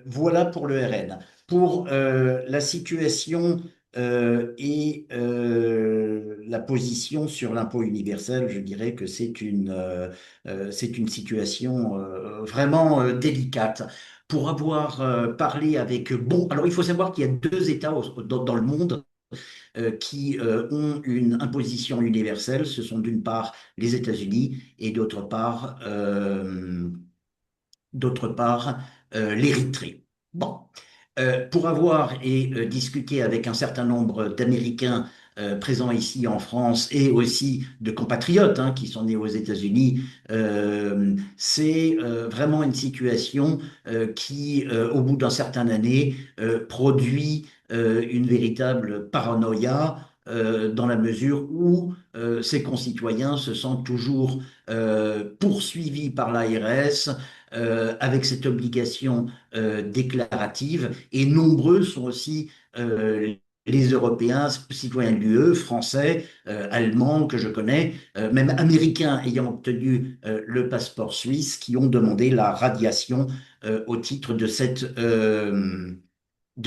Voilà pour le RN. Pour la situation et la position sur l'impôt universel, je dirais que c'est une situation vraiment délicate. Pour avoir parlé avec... Bon, alors il faut savoir qu'il y a 2 États dans le monde qui ont une imposition universelle. Ce sont d'une part les États-Unis et d'autre part l'Érythrée. Bon. Pour avoir discuté avec un certain nombre d'Américains présents ici en France et aussi de compatriotes hein, qui sont nés aux États-Unis, c'est vraiment une situation qui, au bout d'un certain année, produit une véritable paranoïa dans la mesure où ses concitoyens se sentent toujours poursuivis par l'ARS avec cette obligation déclarative, et nombreux sont aussi les Européens, citoyens de l'UE, Français, Allemands que je connais, même Américains ayant obtenu le passeport suisse, qui ont demandé la radiation au titre de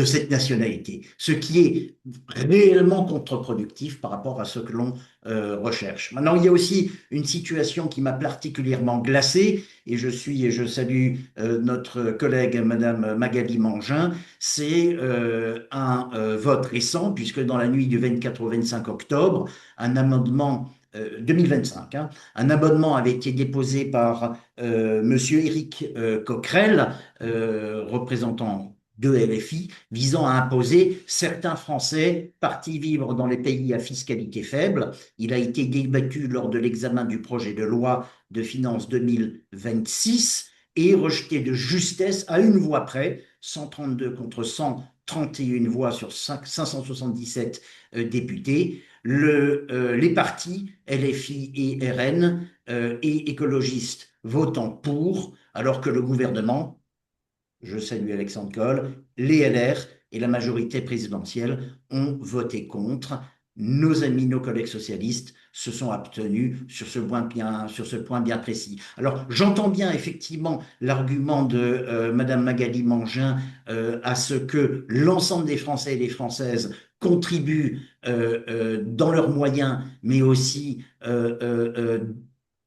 cette nationalité, ce qui est réellement contre-productif par rapport à ce que l'on recherche. Maintenant, il y a aussi une situation qui m'a particulièrement glacé, et je salue notre collègue Madame Magali Mangin, c'est un vote récent, puisque dans la nuit du 24 au 25 octobre, un amendement 2025. Hein. Un amendement avait été déposé par Monsieur Éric Coquerel, représentant de LFI, visant à imposer certains Français partis vivre dans les pays à fiscalité faible. Il a été débattu lors de l'examen du projet de loi de finances 2026 et rejeté de justesse à une voix près, 132 contre 131 voix sur 577 députés. Les partis LFI et RN et écologistes votant pour, alors que le gouvernement, je salue Alexandre Coll, les LR et la majorité présidentielle ont voté contre. Nos amis, nos collègues socialistes se sont abstenus sur ce point bien précis. Alors, j'entends bien effectivement l'argument de Madame Magali Mangin à ce que l'ensemble des Français et des Françaises contribuent dans leurs moyens, mais aussi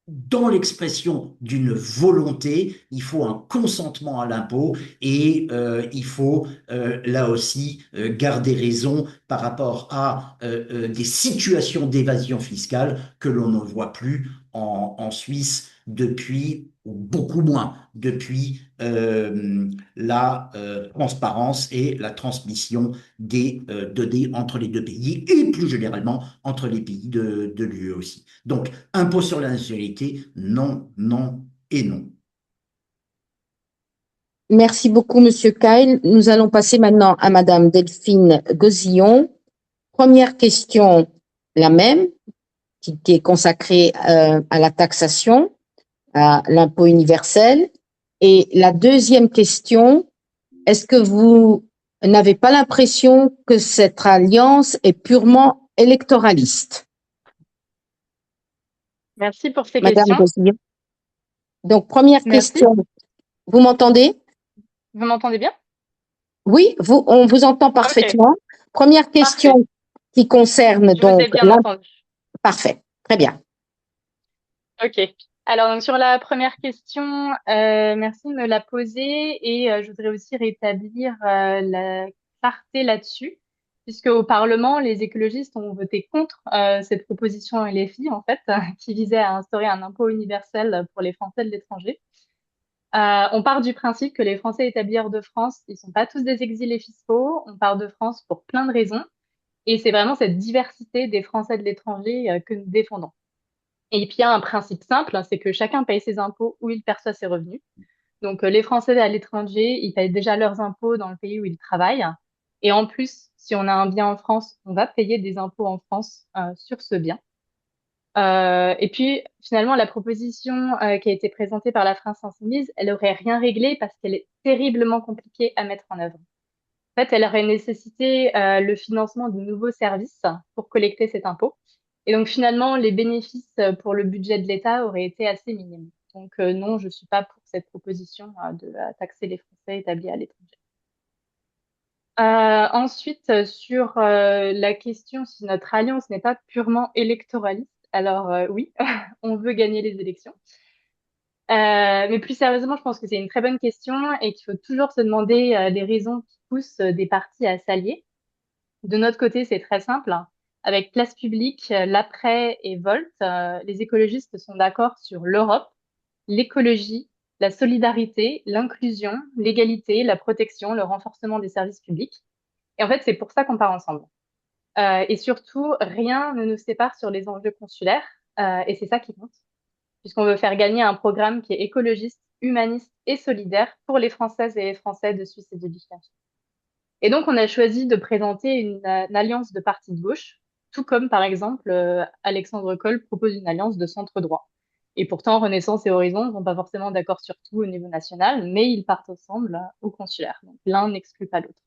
dans l'expression d'une volonté. Il faut un consentement à l'impôt et il faut là aussi garder raison par rapport à des situations d'évasion fiscale que l'on ne voit plus en Suisse depuis, ou beaucoup moins, depuis la transparence et la transmission des données entre les deux pays et plus généralement entre les pays de l'UE aussi. Donc, impôt sur la nationalité, non, non et non. Merci beaucoup, Monsieur Kyle. Nous allons passer maintenant à Madame Delphine Gozillon. Première question, la même, qui est consacrée à la taxation, à l'impôt universel. Et la deuxième question, est-ce que vous n'avez pas l'impression que cette alliance est purement électoraliste? Merci pour ces Madame questions. Gozillon. Donc, première Merci. question, vous m'entendez? Vous m'entendez bien? Oui, on vous entend parfaitement. Première question qui concerne Je vous ai donc bien entendu. Parfait, très bien. Ok. Alors, donc, sur la première question, merci de me la poser et je voudrais aussi rétablir la clarté là-dessus, puisque au Parlement, les écologistes ont voté contre cette proposition LFI, en fait, qui visait à instaurer un impôt universel pour les Français de l'étranger. On part du principe que les Français établis hors de France, ils sont pas tous des exilés fiscaux. On part de France pour plein de raisons. Et c'est vraiment cette diversité des Français de l'étranger que nous défendons. Et puis, il y a un principe simple, hein, c'est que chacun paye ses impôts où il perçoit ses revenus. Donc, les Français à l'étranger, ils payent déjà leurs impôts dans le pays où ils travaillent. Et en plus, si on a un bien en France, on va payer des impôts en France sur ce bien. Et puis, finalement, la proposition qui a été présentée par la France Insoumise, elle aurait rien réglé parce qu'elle est terriblement compliquée à mettre en œuvre. En fait, elle aurait nécessité le financement de nouveaux services pour collecter cet impôt. Et donc, finalement, les bénéfices pour le budget de l'État auraient été assez minimes. Donc, non, je ne suis pas pour cette proposition de taxer les Français établis à l'étranger. Ensuite, sur la question si notre alliance n'est pas purement électoraliste, alors oui, on veut gagner les élections. Mais plus sérieusement, je pense que c'est une très bonne question et qu'il faut toujours se demander les raisons qui poussent des partis à s'allier. De notre côté, c'est très simple. Avec Place Publique, l'Après et Volt, les écologistes sont d'accord sur l'Europe, l'écologie, la solidarité, l'inclusion, l'égalité, la protection, le renforcement des services publics. Et en fait, c'est pour ça qu'on part ensemble. Et surtout, rien ne nous sépare sur les enjeux consulaires, et c'est ça qui compte, puisqu'on veut faire gagner un programme qui est écologiste, humaniste et solidaire pour les Françaises et les Français de Suisse et de Liechtenstein. Et donc, on a choisi de présenter une alliance de partis de gauche, tout comme, par exemple, Alexandre Coll propose une alliance de centre droit. Et pourtant, Renaissance et Horizon ne sont pas forcément d'accord sur tout au niveau national, mais ils partent ensemble au consulaire. Donc, l'un n'exclut pas l'autre.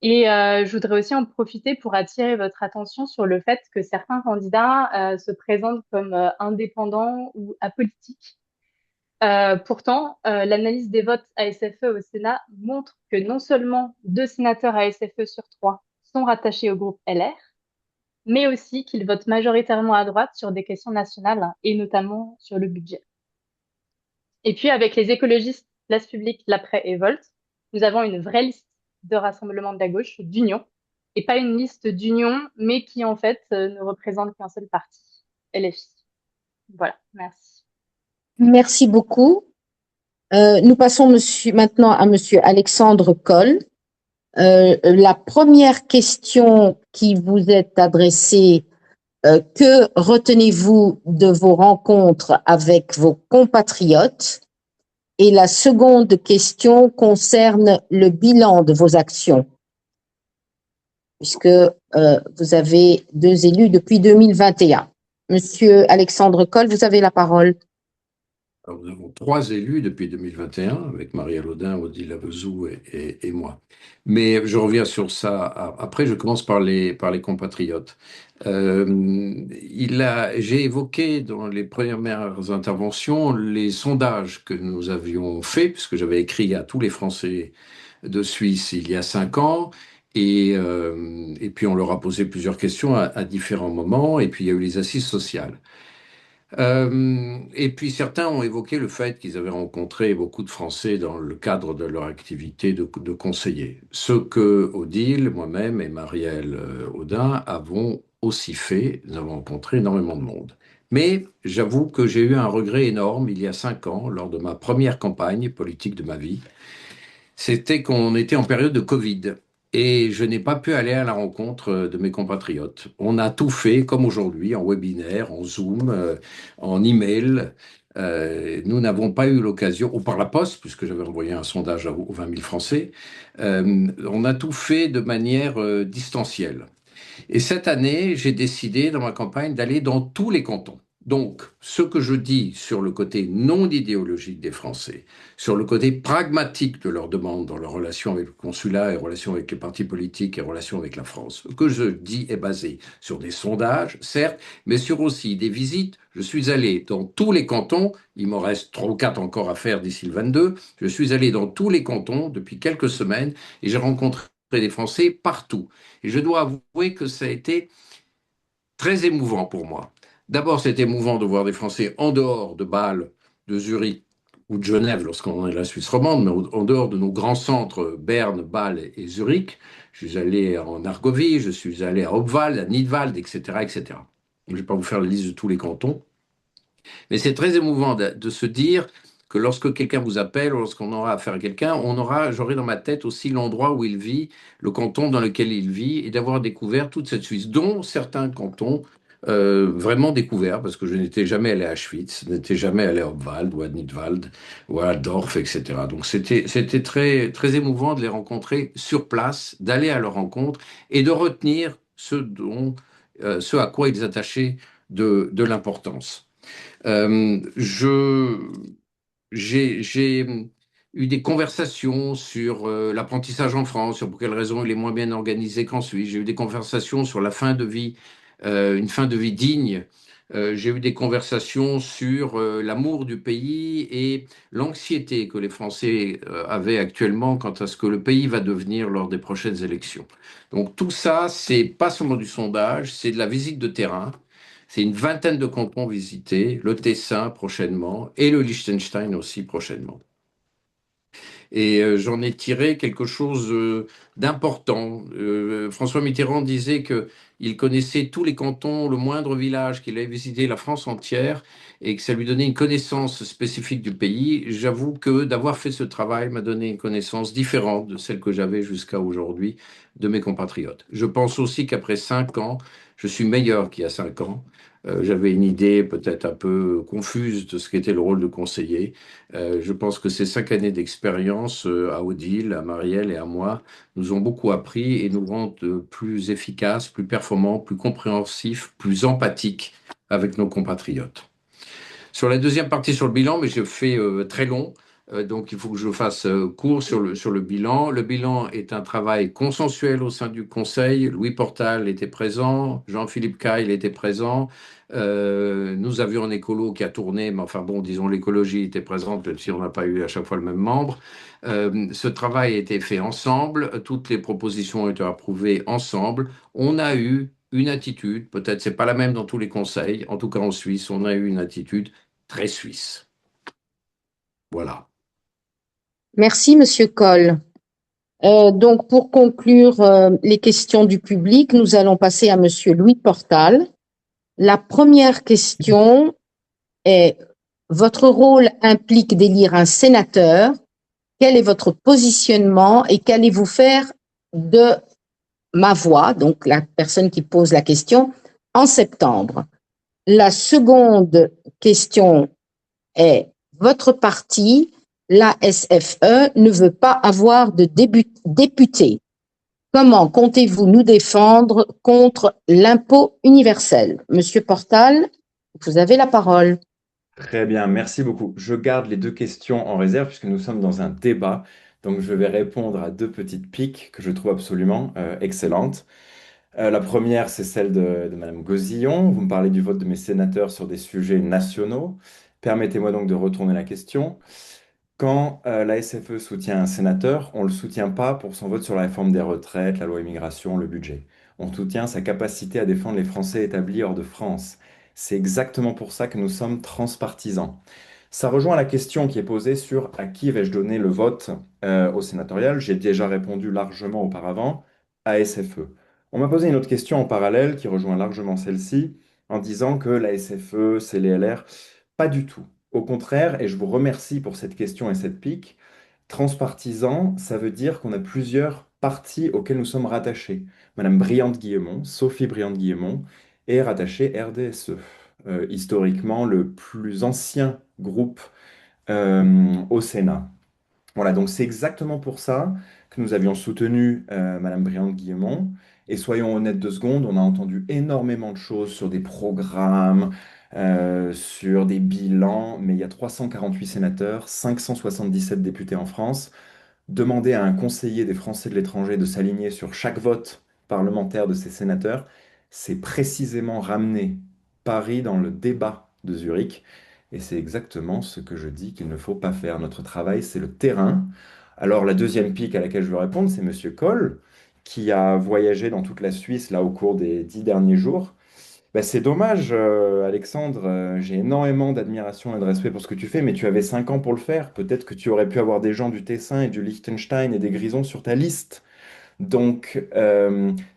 Et je voudrais aussi en profiter pour attirer votre attention sur le fait que certains candidats se présentent comme indépendants ou apolitiques. Pourtant, l'analyse des votes ASFE au Sénat montre que non seulement 2 sénateurs ASFE sur 3 sont rattachés au groupe LR, mais aussi qu'ils votent majoritairement à droite sur des questions nationales et notamment sur le budget. Et puis, avec les écologistes, Place Publique, l'Après et Volt, nous avons une vraie liste de rassemblement de la gauche, d'union, et pas une liste d'union, mais qui en fait ne représente qu'un seul parti, LFI. Voilà, merci. Merci beaucoup. Nous passons maintenant à Monsieur Alexandre Coll. La première question qui vous est adressée, que retenez-vous de vos rencontres avec vos compatriotes? Et la seconde question concerne le bilan de vos actions, puisque vous avez 2 élus depuis 2021. Monsieur Alexandre Coll, vous avez la parole. Alors, nous avons 3 élus depuis 2021, avec Marie Audin, Odile Lavezou et moi. Mais je reviens sur ça après. Je commence par les compatriotes. J'ai évoqué dans les premières interventions les sondages que nous avions faits, puisque j'avais écrit à tous les Français de Suisse il y a 5 ans. Et puis on leur a posé plusieurs questions à différents moments. Et puis il y a eu les assises sociales. Et puis certains ont évoqué le fait qu'ils avaient rencontré beaucoup de Français dans le cadre de leur activité de conseiller. Ce que Odile, moi-même et Marielle Audin avons aussi fait. Nous avons rencontré énormément de monde. Mais j'avoue que j'ai eu un regret énorme il y a 5 ans, lors de ma première campagne politique de ma vie. C'était qu'on était en période de Covid. Et je n'ai pas pu aller à la rencontre de mes compatriotes. On a tout fait, comme aujourd'hui, en webinaire, en Zoom, en email. Nous n'avons pas eu l'occasion, ou par la poste, puisque j'avais envoyé un sondage aux 20 000 Français. On a tout fait de manière distancielle. Et cette année, j'ai décidé dans ma campagne d'aller dans tous les cantons. Donc, ce que je dis sur le côté non idéologique des Français, sur le côté pragmatique de leurs demandes dans leur relation avec le consulat et relation avec les partis politiques et relation avec la France, ce que je dis est basé sur des sondages, certes, mais sur aussi des visites. Je suis allé dans tous les cantons, il m'en reste 3 ou 4 encore à faire d'ici le 22, je suis allé dans tous les cantons depuis quelques semaines et j'ai rencontré des Français partout. Et je dois avouer que ça a été très émouvant pour moi. D'abord, c'est émouvant de voir des Français en dehors de Bâle, de Zurich ou de Genève, lorsqu'on est la Suisse romande, mais en dehors de nos grands centres, Berne, Bâle et Zurich. Je suis allé en Argovie, je suis allé à Obwald, à Nidwald, etc., etc. Je ne vais pas vous faire la liste de tous les cantons. Mais c'est très émouvant de se dire que lorsque quelqu'un vous appelle, ou lorsqu'on aura affaire à quelqu'un, j'aurai dans ma tête aussi l'endroit où il vit, le canton dans lequel il vit, et d'avoir découvert toute cette Suisse, dont certains cantons vraiment découverts, parce que je n'étais jamais allé à Schwyz, je n'étais jamais allé à Obwald, ou à Nidwald, ou à Dorf, etc. Donc c'était très, très émouvant de les rencontrer sur place, d'aller à leur rencontre, et de retenir ce à quoi ils attachaient de l'importance. J'ai eu des conversations sur l'apprentissage en France, sur pour quelles raisons il est moins bien organisé qu'en Suisse. J'ai eu des conversations sur la fin de vie, une fin de vie digne. J'ai eu des conversations sur l'amour du pays et l'anxiété que les Français avaient actuellement quant à ce que le pays va devenir lors des prochaines élections. Donc tout ça, c'est pas seulement du sondage, c'est de la visite de terrain. C'est une vingtaine de cantons visités, le Tessin prochainement et le Liechtenstein aussi prochainement. Et j'en ai tiré quelque chose d'important. François Mitterrand disait qu'il connaissait tous les cantons, le moindre village, qu'il avait visité la France entière et que ça lui donnait une connaissance spécifique du pays. J'avoue que d'avoir fait ce travail m'a donné une connaissance différente de celle que j'avais jusqu'à aujourd'hui de mes compatriotes. Je pense aussi qu'après 5 ans, je suis meilleur qu'il y a 5 ans. J'avais une idée peut-être un peu confuse de ce qu'était le rôle de conseiller. Je pense que ces 5 années d'expérience à Odile, à Marielle et à moi nous ont beaucoup appris et nous rendent plus efficaces, plus performants, plus compréhensifs, plus empathiques avec nos compatriotes. Sur la deuxième partie sur le bilan, mais je fais très long, donc il faut que je fasse court sur le bilan. Le bilan est un travail consensuel au sein du Conseil. Louis Portal était présent, Jean-Philippe Keil était présent. Nous avions un écolo qui a tourné, mais enfin bon, disons l'écologie était présente, même si on n'a pas eu à chaque fois le même membre. Ce travail a été fait ensemble, toutes les propositions ont été approuvées ensemble. On a eu une attitude, peut-être c'est pas la même dans tous les conseils, en tout cas en Suisse, on a eu une attitude très suisse. Voilà. Merci, Monsieur Coll. Donc, pour conclure les questions du public, nous allons passer à Monsieur Louis Portal. La première question est: votre rôle implique d'élire un sénateur. Quel est votre positionnement et qu'allez-vous faire de ma voix, donc la personne qui pose la question, en septembre? La seconde question est: votre parti la SFE ne veut pas avoir de député. Comment comptez-vous nous défendre contre l'impôt universel? Monsieur Portal, vous avez la parole. Très bien, merci beaucoup. Je garde les deux questions en réserve puisque nous sommes dans un débat. Donc, je vais répondre à deux petites piques que je trouve absolument excellentes. La première, c'est celle de Madame Gosillon. Vous me parlez du vote de mes sénateurs sur des sujets nationaux. Permettez-moi donc de retourner la question. Quand la SFE soutient un sénateur, on ne le soutient pas pour son vote sur la réforme des retraites, la loi immigration, le budget. On soutient sa capacité à défendre les Français établis hors de France. C'est exactement pour ça que nous sommes transpartisans. Ça rejoint la question qui est posée sur à qui vais-je donner le vote au sénatorial. J'ai déjà répondu largement auparavant à SFE. On m'a posé une autre question en parallèle qui rejoint largement celle-ci en disant que la SFE, c'est les LR. Pas du tout. Au contraire, et je vous remercie pour cette question et cette pique, transpartisan, ça veut dire qu'on a plusieurs partis auxquels nous sommes rattachés. Madame Briante-Guillemont, Sophie Briante-Guillemont, est rattachée RDSE, historiquement le plus ancien groupe au Sénat. Voilà, donc c'est exactement pour ça que nous avions soutenu Madame Briante-Guillemont. Et soyons honnêtes 2 secondes, on a entendu énormément de choses sur des programmes, sur des bilans, mais il y a 348 sénateurs, 577 députés en France. Demander à un conseiller des Français de l'étranger de s'aligner sur chaque vote parlementaire de ces sénateurs, c'est précisément ramener Paris dans le débat de Zurich. Et c'est exactement ce que je dis qu'il ne faut pas faire. Notre travail, c'est le terrain. Alors la deuxième pique à laquelle je veux répondre, c'est Monsieur Kohl, qui a voyagé dans toute la Suisse là au cours des 10 derniers jours. Ben, c'est dommage, Alexandre. J'ai énormément d'admiration et de respect pour ce que tu fais, mais tu avais 5 ans pour le faire. Peut-être que tu aurais pu avoir des gens du Tessin et du Liechtenstein et des Grisons sur ta liste. Donc,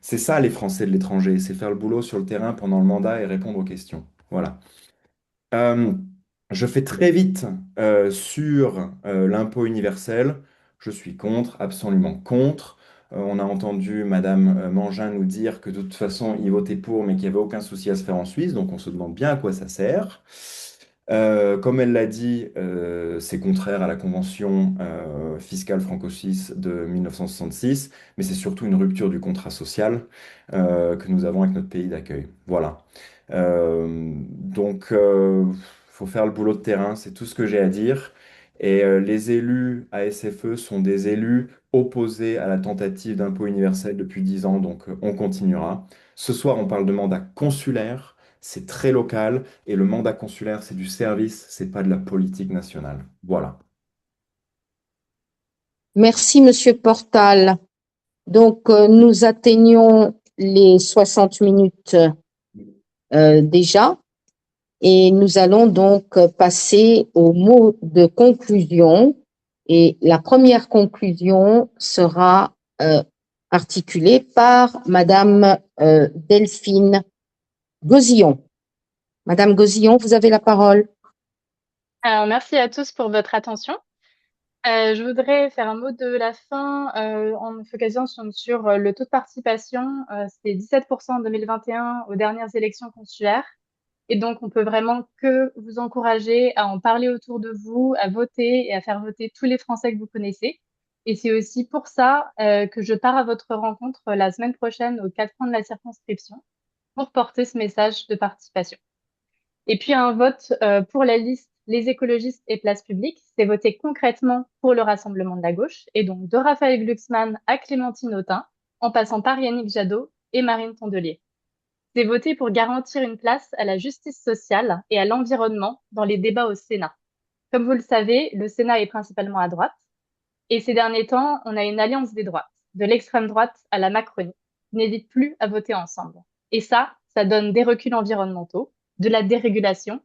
c'est ça les Français de l'étranger, c'est faire le boulot sur le terrain pendant le mandat et répondre aux questions. Voilà. Euh, je fais très vite sur l'impôt universel. Je suis contre, absolument contre. On a entendu Madame Mangin nous dire que de toute façon, il votait pour, mais qu'il n'y avait aucun souci à se faire en Suisse. Donc on se demande bien à quoi ça sert. Comme elle l'a dit, c'est contraire à la convention fiscale franco-suisse de 1966, mais c'est surtout une rupture du contrat social que nous avons avec notre pays d'accueil. Voilà. Donc, faut faire le boulot de terrain, c'est tout ce que j'ai à dire. Et les élus à SFE sont des élus opposés à la tentative d'impôt universel depuis 10 ans, donc on continuera. Ce soir, on parle de mandat consulaire, c'est très local, et le mandat consulaire, c'est du service, c'est pas de la politique nationale. Voilà. Merci, Monsieur Portal. Donc, nous atteignons les 60 minutes déjà et nous allons donc passer au mot de conclusion. Et la première conclusion sera articulée par Madame Delphine Gosillon. Madame Gosillon, vous avez la parole. Alors, merci à tous pour votre attention. Je voudrais faire un mot de la fin en me focalisant sur le taux de participation. C'était 17% en 2021 aux dernières élections consulaires. Et donc, on peut vraiment que vous encourager à en parler autour de vous, à voter et à faire voter tous les Français que vous connaissez. Et c'est aussi pour ça que je pars à votre rencontre la semaine prochaine aux 4 coins de la circonscription pour porter ce message de participation. Et puis un vote pour la liste Les écologistes et Place publique, c'est voter concrètement pour le Rassemblement de la gauche, et donc de Raphaël Glucksmann à Clémentine Autain, en passant par Yannick Jadot et Marine Tondelier. C'est voter pour garantir une place à la justice sociale et à l'environnement dans les débats au Sénat. Comme vous le savez, le Sénat est principalement à droite, et ces derniers temps, on a une alliance des droites, de l'extrême droite à la Macronie, qui n'hésite plus à voter ensemble. Et ça donne des reculs environnementaux, de la dérégulation,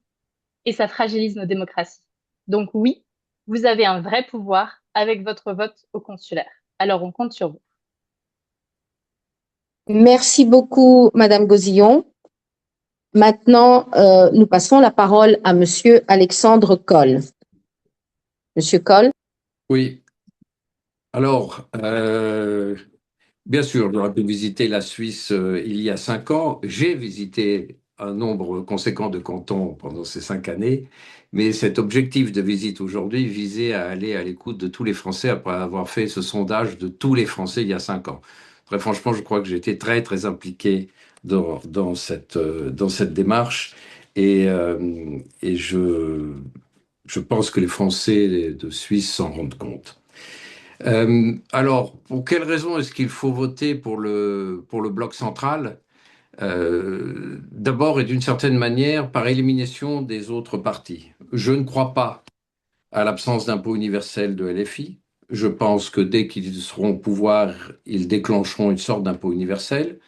et ça fragilise nos démocraties. Donc oui, vous avez un vrai pouvoir avec votre vote au consulaire. Alors on compte sur vous. Merci beaucoup, Madame Gosillon. Maintenant, nous passons la parole à Monsieur Alexandre Coll. Monsieur Coll. Oui. Alors, bien sûr, j'aurais pu visiter la Suisse il y a 5 ans. J'ai visité un nombre conséquent de cantons pendant ces 5 années, mais cet objectif de visite aujourd'hui visait à aller à l'écoute de tous les Français après avoir fait ce sondage de tous les Français il y a 5 ans. Très franchement, je crois que j'ai été très, très impliqué dans cette démarche et je pense que les Français de Suisse s'en rendent compte. Alors, pour quelles raisons est-ce qu'il faut voter pour le bloc central? D'abord et d'une certaine manière par élimination des autres partis. Je ne crois pas à l'absence d'impôt universel de LFI. Je pense que dès qu'ils seront au pouvoir, ils déclencheront une sorte d'impôt universel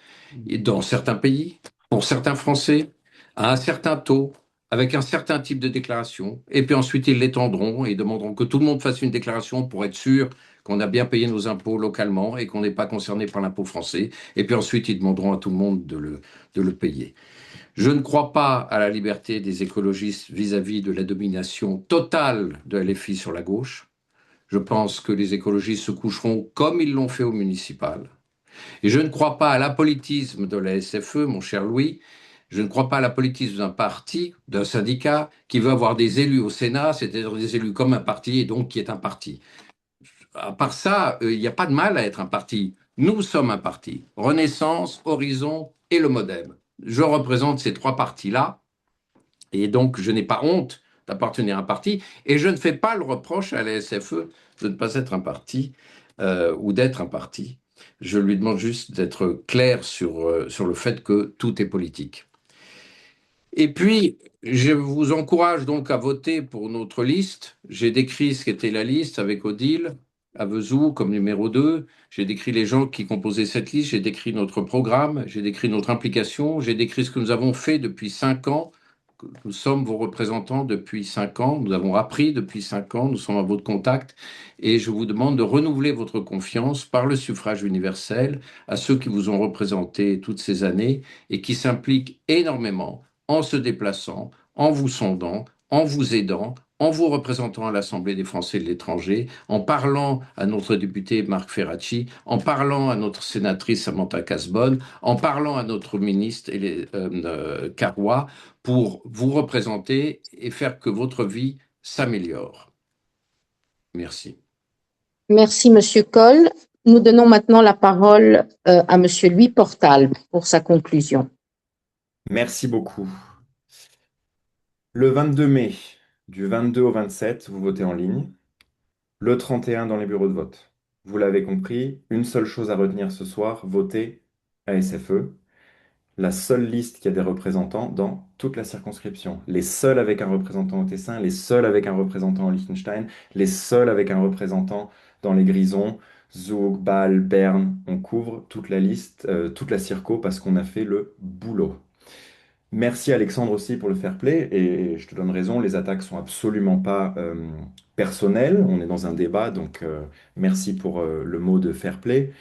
dans certains pays, pour certains Français, à un certain taux, avec un certain type de déclaration. Et puis ensuite, ils l'étendront et demanderont que tout le monde fasse une déclaration pour être sûr qu'on a bien payé nos impôts localement et qu'on n'est pas concerné par l'impôt français. Et puis ensuite, ils demanderont à tout le monde de le payer. Je ne crois pas à la liberté des écologistes vis-à-vis de la domination totale de LFI sur la gauche. Je pense que les écologistes se coucheront comme ils l'ont fait au municipal. Et je ne crois pas à l'apolitisme de la SFE, mon cher Louis. Je ne crois pas à l'apolitisme d'un parti, d'un syndicat qui veut avoir des élus au Sénat, c'est-à-dire des élus comme un parti et donc qui est un parti. À part ça, il n'y a pas de mal à être un parti. Nous sommes un parti. Renaissance, Horizon et le Modem. Je représente ces 3 partis-là et donc je n'ai pas honte d'appartenir à un parti et je ne fais pas le reproche à la SFE de ne pas être un parti ou d'être un parti. Je lui demande juste d'être clair sur le fait que tout est politique. Et puis, je vous encourage donc à voter pour notre liste. J'ai décrit ce qu'était la liste avec Odile, à Vesoul comme numéro 2. J'ai décrit les gens qui composaient cette liste. J'ai décrit notre programme. J'ai décrit notre implication. J'ai décrit ce que nous avons fait depuis 5 ans. Nous sommes vos représentants depuis 5 ans. Nous avons appris depuis 5 ans. Nous sommes à votre contact. Et je vous demande de renouveler votre confiance par le suffrage universel à ceux qui vous ont représenté toutes ces années et qui s'impliquent énormément en se déplaçant, en vous sondant, en vous aidant, en vous représentant à l'Assemblée des Français de l'étranger, en parlant à notre député Marc Ferracci, en parlant à notre sénatrice Samantha Casbonne, en parlant à notre ministre Carrois, pour vous représenter et faire que votre vie s'améliore. Merci. Merci, Monsieur Coll. Nous donnons maintenant la parole à Monsieur Louis Portal pour sa conclusion. Merci beaucoup. Le 22 mai, du 22 au 27, vous votez en ligne. Le 31 dans les bureaux de vote. Vous l'avez compris, une seule chose à retenir ce soir, votez ASFE, la seule liste qui a des représentants dans toute la circonscription. Les seuls avec un représentant au Tessin, les seuls avec un représentant au Liechtenstein, les seuls avec un représentant dans les Grisons, Zug, Bâle, Berne. On couvre toute la liste, toute la circo parce qu'on a fait le boulot. Merci Alexandre aussi pour le fair play et je te donne raison, les attaques sont absolument pas personnelles, on est dans un débat donc merci pour le mot de fair play.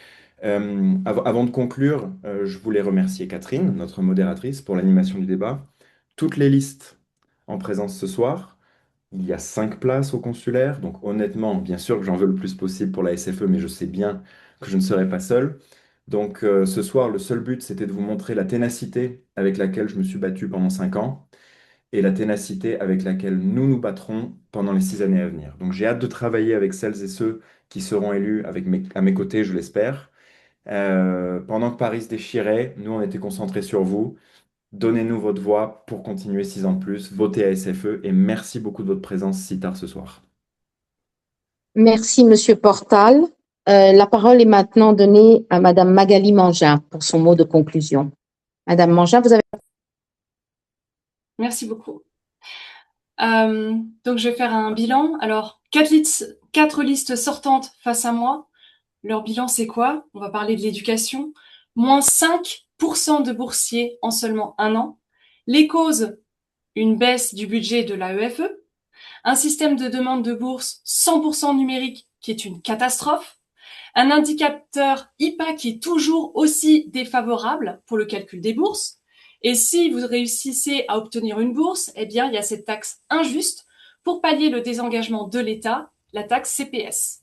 Avant de conclure, je voulais remercier Catherine, notre modératrice, pour l'animation du débat. Toutes les listes en présence ce soir, il y a 5 places au consulaire, donc honnêtement, bien sûr que j'en veux le plus possible pour la SFE, mais je sais bien que je ne serai pas seul. Donc ce soir, le seul but, c'était de vous montrer la ténacité avec laquelle je me suis battu pendant 5 ans et la ténacité avec laquelle nous nous battrons pendant les 6 années à venir. Donc j'ai hâte de travailler avec celles et ceux qui seront élus à mes côtés, je l'espère. Pendant que Paris se déchirait, nous, on était concentrés sur vous. Donnez-nous votre voix pour continuer 6 ans de plus. Votez à SFE et merci beaucoup de votre présence si tard ce soir. Merci, Monsieur Portal. La parole est maintenant donnée à Madame Magali Mangin pour son mot de conclusion. Madame Mangin, vous avez... Merci beaucoup. Donc, je vais faire un bilan. Alors, 4 listes sortantes face à moi. Leur bilan, c'est quoi? On va parler de l'éducation. Moins 5% de boursiers en seulement 1 an. Les causes, une baisse du budget de l'AEFE. Un système de demande de bourse 100% numérique qui est une catastrophe. Un indicateur IPA qui est toujours aussi défavorable pour le calcul des bourses. Et si vous réussissez à obtenir une bourse, eh bien, il y a cette taxe injuste pour pallier le désengagement de l'État, la taxe CPS.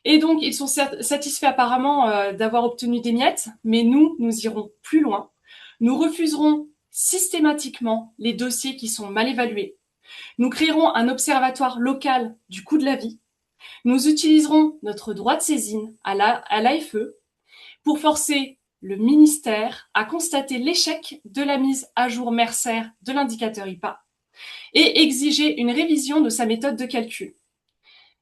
Et donc, ils sont satisfaits apparemment d'avoir obtenu des miettes, mais nous irons plus loin. Nous refuserons systématiquement les dossiers qui sont mal évalués. Nous créerons un observatoire local du coût de la vie. Nous utiliserons notre droit de saisine à l'AFE pour forcer le ministère à constater l'échec de la mise à jour Mercer de l'indicateur IPA et exiger une révision de sa méthode de calcul.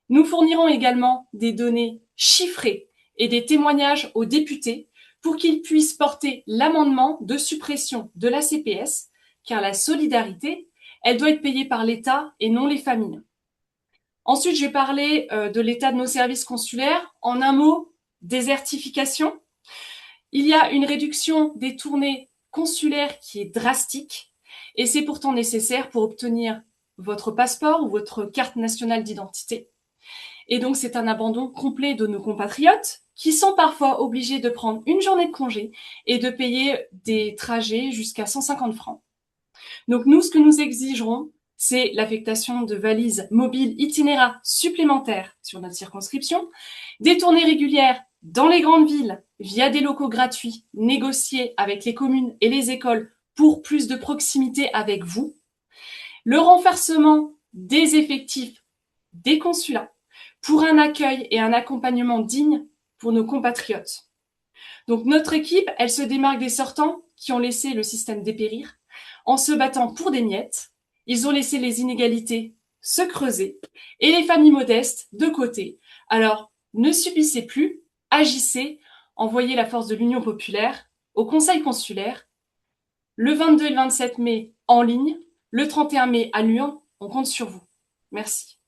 Nous fournirons également des données chiffrées et des témoignages aux députés pour qu'ils puissent porter l'amendement de suppression de la CPS, car la solidarité, elle doit être payée par l'État et non les familles. Ensuite, je vais parler de l'état de nos services consulaires. En un mot, désertification. Il y a une réduction des tournées consulaires qui est drastique et c'est pourtant nécessaire pour obtenir votre passeport ou votre carte nationale d'identité. Et donc, c'est un abandon complet de nos compatriotes qui sont parfois obligés de prendre une journée de congé et de payer des trajets jusqu'à 150 francs. Donc, nous, ce que nous exigerons, c'est l'affectation de valises mobiles itinéraires supplémentaires sur notre circonscription, des tournées régulières dans les grandes villes via des locaux gratuits négociés avec les communes et les écoles pour plus de proximité avec vous, le renforcement des effectifs des consulats pour un accueil et un accompagnement digne pour nos compatriotes. Donc notre équipe, elle se démarque des sortants qui ont laissé le système dépérir en se battant pour des miettes. Ils ont laissé les inégalités se creuser et les familles modestes de côté. Alors, ne subissez plus, agissez, envoyez la force de l'Union populaire au Conseil consulaire le 22 et le 27 mai en ligne, le 31 mai à l'urne. On compte sur vous. Merci.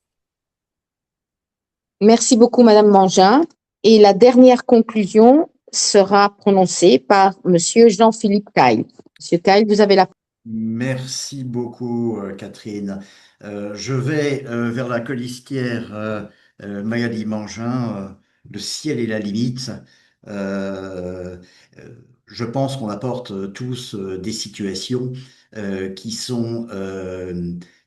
Merci beaucoup, Madame Mangin. Et la dernière conclusion sera prononcée par Monsieur Jean-Philippe Keil. Monsieur Keil, vous avez la parole. Merci beaucoup, Catherine. Je vais vers la colistière Magali Mangin. Le ciel est la limite. Je pense qu'on apporte tous des situations qui sont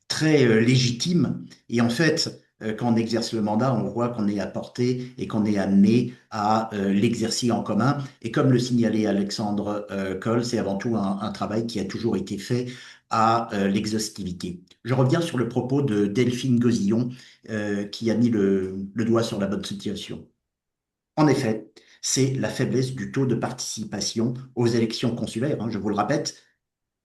très légitimes. Et en fait, quand on exerce le mandat, on voit qu'on est apporté et qu'on est amené à l'exercer en commun. Et comme le signalait Alexandre Coll, c'est avant tout un travail qui a toujours été fait à l'exhaustivité. Je reviens sur le propos de Delphine Gosillon qui a mis le doigt sur la bonne situation. En effet, c'est la faiblesse du taux de participation aux élections consulaires. Je vous le répète,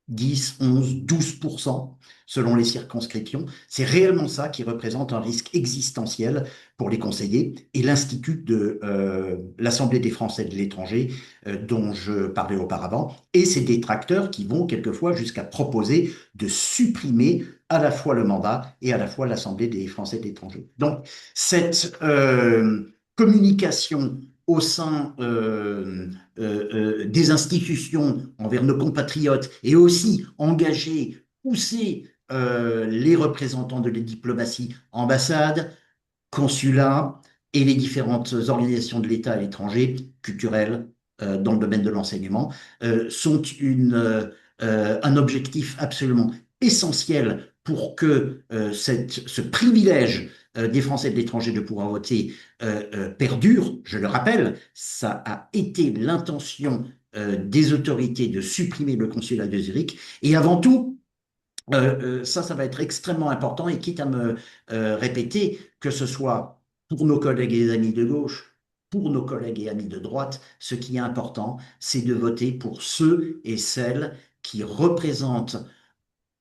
10, 11, 12% selon les circonscriptions. C'est réellement ça qui représente un risque existentiel pour les conseillers et l'Institut de l'Assemblée des Français de l'étranger dont je parlais auparavant et ses détracteurs qui vont quelquefois jusqu'à proposer de supprimer à la fois le mandat et à la fois l'Assemblée des Français de l'étranger. Donc, cette communication au sein des institutions envers nos compatriotes et aussi engager, pousser les représentants de la diplomatie, ambassades, consulats et les différentes organisations de l'État à l'étranger, culturelles, dans le domaine de l'enseignement, sont un objectif absolument essentiel pour que ce privilège des Français de l'étranger de pouvoir voter perdure. Je le rappelle, ça a été l'intention des autorités de supprimer le consulat de Zurich. Et avant tout, ça va être extrêmement important et quitte à me répéter, que ce soit pour nos collègues et amis de gauche, pour nos collègues et amis de droite, ce qui est important, c'est de voter pour ceux et celles qui représentent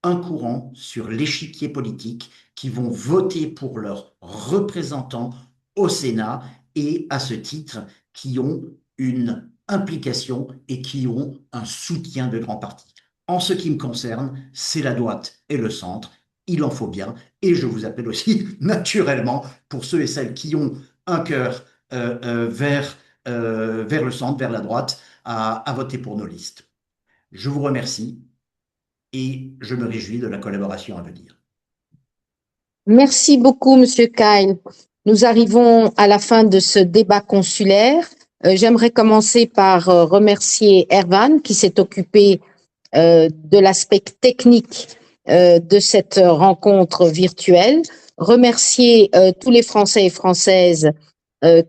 un courant sur l'échiquier politique, qui vont voter pour leurs représentants au Sénat et à ce titre, qui ont une implication et qui ont un soutien de grands partis. En ce qui me concerne, c'est la droite et le centre, il en faut bien, et je vous appelle aussi naturellement pour ceux et celles qui ont un cœur vers le centre, vers la droite, à voter pour nos listes. Je vous remercie et je me réjouis de la collaboration à venir. Merci beaucoup, Monsieur Keil. Nous arrivons à la fin de ce débat consulaire. J'aimerais commencer par remercier Erwan qui s'est occupé de l'aspect technique de cette rencontre virtuelle. Remercier tous les Français et Françaises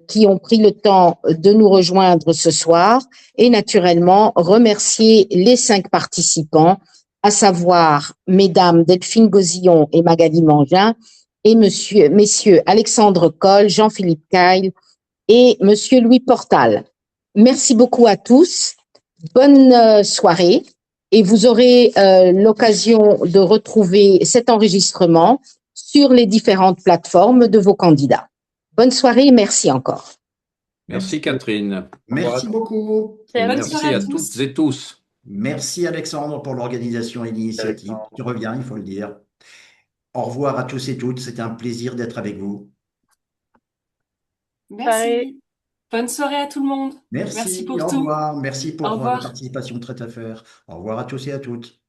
qui ont pris le temps de nous rejoindre ce soir et naturellement remercier les 5 participants à savoir Mesdames Delphine Gozillon et Magali Mangin, et Messieurs Alexandre Coll, Jean-Philippe Caille et Monsieur Louis Portal. Merci beaucoup à tous. Bonne soirée. Et vous aurez l'occasion de retrouver cet enregistrement sur les différentes plateformes de vos candidats. Bonne soirée et merci encore. Merci Catherine. Merci beaucoup. Et Bonne merci soirée à à tous. toutes et tous. Merci Alexandre pour l'organisation et l'initiative. Alexandre. Tu reviens, il faut le dire. Au revoir à tous et toutes. C'était un plaisir d'être avec vous. Merci. Bonne soirée à tout le monde. Merci, pour au tout. revoir. Merci Au pour revoir. la participation très à faire. Au revoir à tous et à toutes.